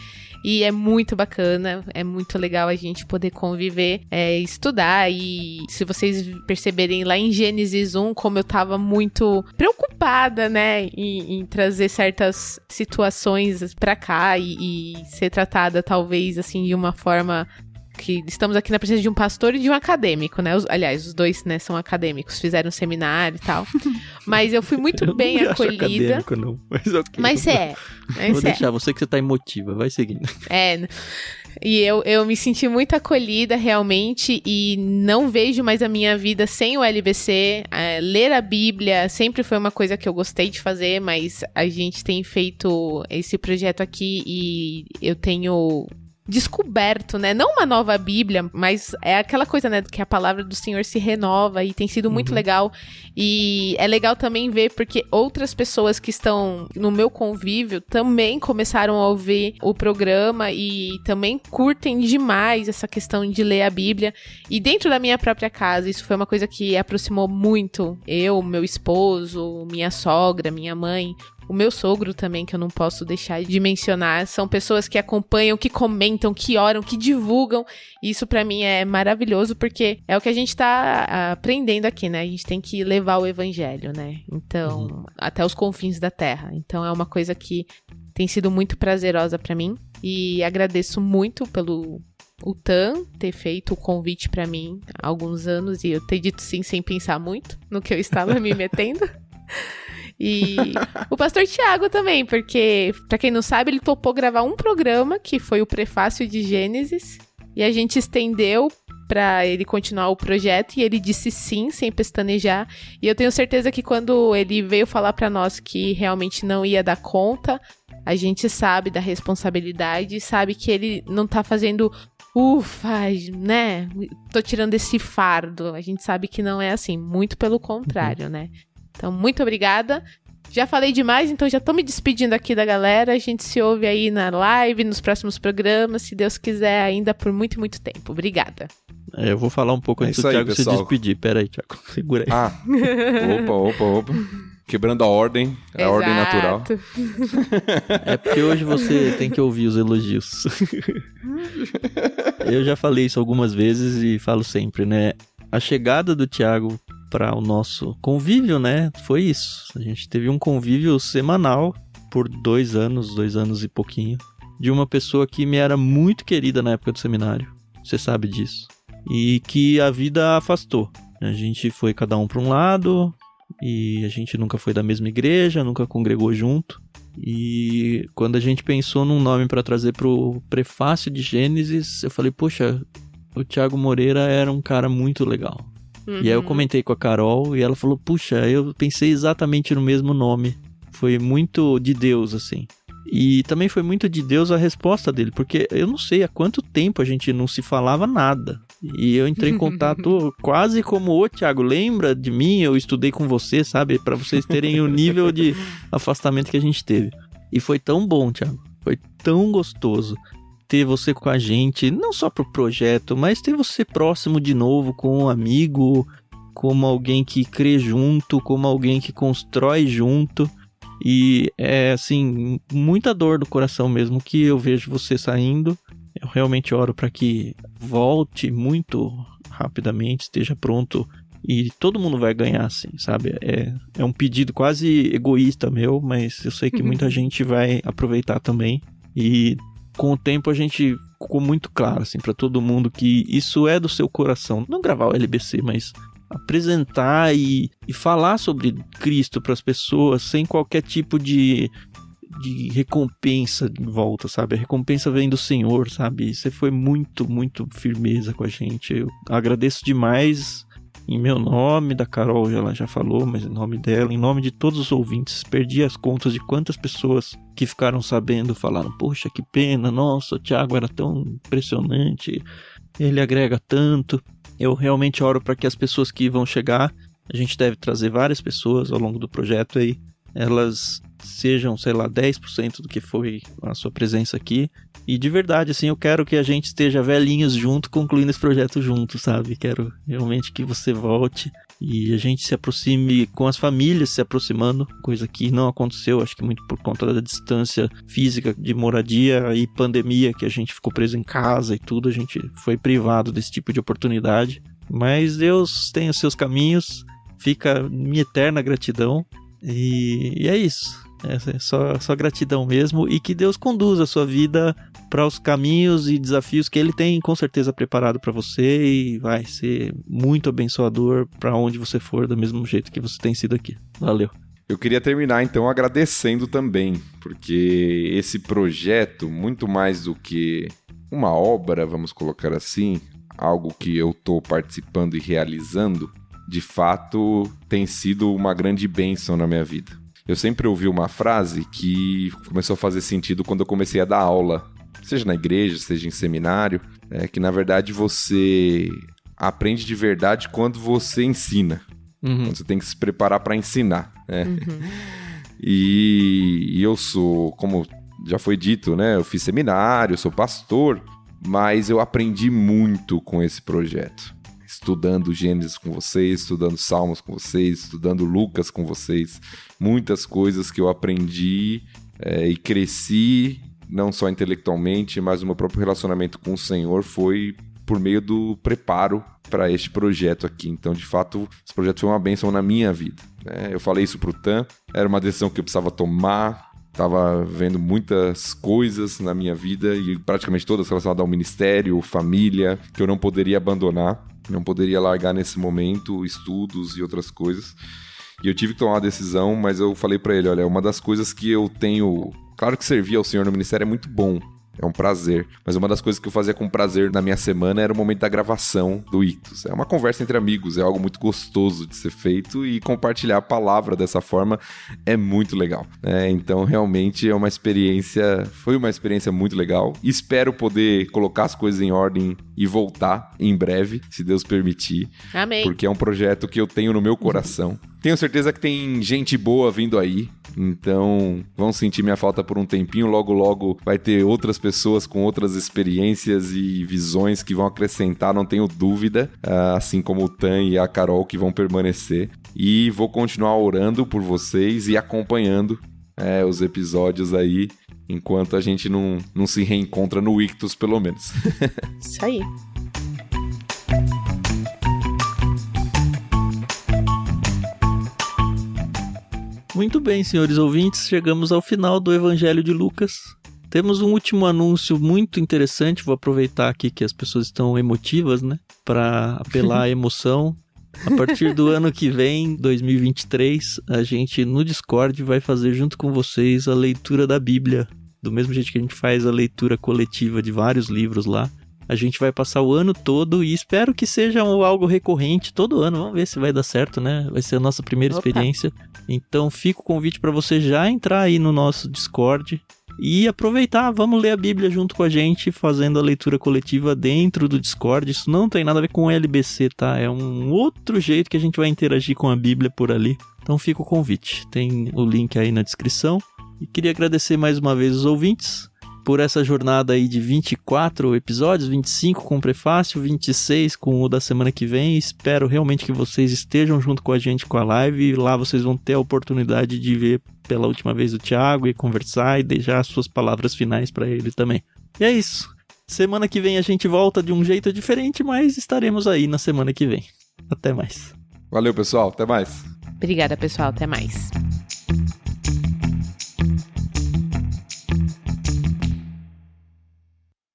E é muito bacana, é muito legal a gente poder conviver, estudar. E se vocês perceberem lá em Gênesis 1, como eu tava muito preocupada, né, em trazer certas situações pra cá e ser tratada talvez assim de uma forma que estamos aqui na presença de um pastor e de um acadêmico, né? Aliás, os dois, né, são acadêmicos, fizeram um seminário e tal. Mas eu fui muito bem acolhida. Não, mas ok. Mas Vou deixar, você que você tá emotiva, vai seguindo. E eu me senti muito acolhida, realmente, e não vejo mais a minha vida sem o LBC. Ler a Bíblia sempre foi uma coisa que eu gostei de fazer, mas a gente tem feito esse projeto aqui e eu tenho descoberto, né, não uma nova Bíblia, mas é aquela coisa, né, que a palavra do Senhor se renova e tem sido muito legal. E é legal também ver porque outras pessoas que estão no meu convívio também começaram a ouvir o programa e também curtem demais essa questão de ler a Bíblia. E dentro da minha própria casa, isso foi uma coisa que aproximou muito eu, meu esposo, minha sogra, minha mãe. O meu sogro também, que eu não posso deixar de mencionar, são pessoas que acompanham, que comentam, que oram, que divulgam. Isso pra mim é maravilhoso, porque é o que a gente tá aprendendo aqui, né? A gente tem que levar o evangelho, né? Então, até os confins da terra. Então é uma coisa que tem sido muito prazerosa pra mim. E agradeço muito pelo o Tan ter feito o convite pra mim há alguns anos. E eu ter dito sim sem pensar muito no que eu estava me metendo. E o pastor Tiago também, porque, pra quem não sabe, ele topou gravar um programa, que foi o Prefácio de Gênesis, e a gente estendeu pra ele continuar o projeto, e ele disse sim, sem pestanejar. E eu tenho certeza que quando ele veio falar pra nós que realmente não ia dar conta, a gente sabe da responsabilidade, sabe que ele não tá fazendo né, tô tirando esse fardo. A gente sabe que não é assim, muito pelo contrário, né? Então, muito obrigada. Já falei demais, então já tô me despedindo aqui da galera. A gente se ouve aí na live, nos próximos programas, se Deus quiser, ainda por muito, muito tempo. Obrigada. Eu vou falar um pouco antes do Thiago se despedir. Pera aí, Thiago, segura aí. Opa. Quebrando a ordem, a ordem natural. É porque hoje você tem que ouvir os elogios. Eu já falei isso algumas vezes e falo sempre, né? A chegada do Thiago para o nosso convívio, né? Foi isso. A gente teve um convívio semanal por 2 anos e pouquinho, de uma pessoa que me era muito querida na época do seminário. Você sabe disso. E que a vida afastou. A gente foi cada um para um lado e a gente nunca foi da mesma igreja, nunca congregou junto. E quando a gente pensou num nome para trazer pro Prefácio de Gênesis, eu falei, poxa, o Tiago Moreira era um cara muito legal. E aí eu comentei com a Carol e ela falou, puxa, eu pensei exatamente no mesmo nome. Foi muito de Deus, assim. E também foi muito de Deus a resposta dele, porque eu não sei há quanto tempo a gente não se falava nada. E eu entrei em contato quase como, ô Thiago, lembra de mim? Eu estudei com você, sabe? Pra vocês terem o nível de afastamento que a gente teve. E foi tão bom, Thiago. Foi tão gostoso ter você com a gente, não só pro projeto, mas ter você próximo de novo com um amigo, como alguém que crê junto, como alguém que constrói junto. E é, assim, muita dor do coração mesmo que eu vejo você saindo. Eu realmente oro para que volte muito rapidamente, esteja pronto E todo mundo vai ganhar, assim, sabe? É um pedido quase egoísta meu, mas eu sei que muita gente vai aproveitar também. E com o tempo a gente ficou muito claro, assim, pra todo mundo que isso é do seu coração. Não gravar o LBC, mas apresentar e falar sobre Cristo pras pessoas sem qualquer tipo de recompensa de volta, sabe? A recompensa vem do Senhor, sabe? Você foi muito, muito firmeza com a gente. Eu agradeço demais em meu nome, da Carol, ela já falou, mas em nome dela, em nome de todos os ouvintes. Perdi as contas de quantas pessoas que ficaram sabendo falaram, poxa, que pena, nossa, o Thiago era tão impressionante, ele agrega tanto. Eu realmente oro para que as pessoas que vão chegar, a gente deve trazer várias pessoas ao longo do projeto aí, elas sejam, sei lá, 10% do que foi a sua presença aqui. E de verdade, assim, eu quero que a gente esteja velhinhos junto, concluindo esse projeto junto, sabe? Quero realmente que você volte e a gente se aproxime com as famílias se aproximando, coisa que não aconteceu, acho que muito por conta da distância física de moradia e pandemia, que a gente ficou preso em casa e tudo, a gente foi privado desse tipo de oportunidade. Mas Deus tem os seus caminhos, fica minha eterna gratidão. E é isso, é só gratidão mesmo, e que Deus conduza a sua vida para os caminhos e desafios que Ele tem com certeza preparado para você, e vai ser muito abençoador para onde você for, do mesmo jeito que você tem sido aqui. Valeu. Eu queria terminar então agradecendo também, porque esse projeto, muito mais do que uma obra, vamos colocar assim, algo que eu estou participando e realizando, de fato, tem sido uma grande bênção na minha vida. Eu sempre ouvi uma frase que começou a fazer sentido quando eu comecei a dar aula, seja na igreja, seja em seminário, que na verdade você aprende de verdade quando você ensina. Quando você tem que se preparar para ensinar. E eu sou, como já foi dito, né? Eu fiz seminário, sou pastor, mas eu aprendi muito com esse projeto. Estudando Gênesis com vocês, estudando Salmos com vocês, estudando Lucas com vocês. Muitas coisas que eu aprendi e cresci, não só intelectualmente, mas o meu próprio relacionamento com o Senhor foi por meio do preparo para este projeto aqui. Então, de fato, esse projeto foi uma bênção na minha vida. Eu falei isso pro Tan, era uma decisão que eu precisava tomar. Estava vendo muitas coisas na minha vida e praticamente todas relacionadas ao ministério, família, que eu não poderia abandonar. Não poderia largar nesse momento estudos e outras coisas. E eu tive que tomar uma decisão, mas eu falei pra ele, olha, uma das coisas que eu tenho... Claro que servir ao Senhor no ministério é muito bom, é um prazer. Mas uma das coisas que eu fazia com prazer na minha semana era o momento da gravação do Ictus. É uma conversa entre amigos, é algo muito gostoso de ser feito e compartilhar a palavra dessa forma é muito legal. Então, realmente, foi uma experiência muito legal. Espero poder colocar as coisas em ordem e voltar em breve, se Deus permitir. Amém. Porque é um projeto que eu tenho no meu coração. Tenho certeza que tem gente boa vindo aí, então vão sentir minha falta por um tempinho. Logo, logo vai ter outras pessoas com outras experiências e visões que vão acrescentar, não tenho dúvida, assim como o Tan e a Carol, que vão permanecer. E vou continuar orando por vocês e acompanhando os episódios aí, enquanto a gente não se reencontra no Ictus, pelo menos. Isso aí. Muito bem, senhores ouvintes, chegamos ao final do Evangelho de Lucas. Temos um último anúncio muito interessante, vou aproveitar aqui que as pessoas estão emotivas, né, para apelar à emoção. A partir do ano que vem, 2023, a gente no Discord vai fazer junto com vocês a leitura da Bíblia, do mesmo jeito que a gente faz a leitura coletiva de vários livros lá. A gente vai passar o ano todo e espero que seja algo recorrente todo ano. Vamos ver se vai dar certo, né? Vai ser a nossa primeira experiência. Então fica o convite para você já entrar aí no nosso Discord e aproveitar. Vamos ler a Bíblia junto com a gente, fazendo a leitura coletiva dentro do Discord. Isso não tem nada a ver com o LBC, tá? É um outro jeito que a gente vai interagir com a Bíblia por ali. Então fica o convite. Tem o link aí na descrição. E queria agradecer mais uma vez os ouvintes por essa jornada aí de 24 episódios, 25 com o prefácio, 26 com o da semana que vem. Espero realmente que vocês estejam junto com a gente com a live, e lá vocês vão ter a oportunidade de ver pela última vez o Thiago e conversar e deixar as suas palavras finais para ele também. E é isso. Semana que vem a gente volta de um jeito diferente, mas estaremos aí na semana que vem. Até mais. Valeu, pessoal. Até mais. Obrigada, pessoal. Até mais.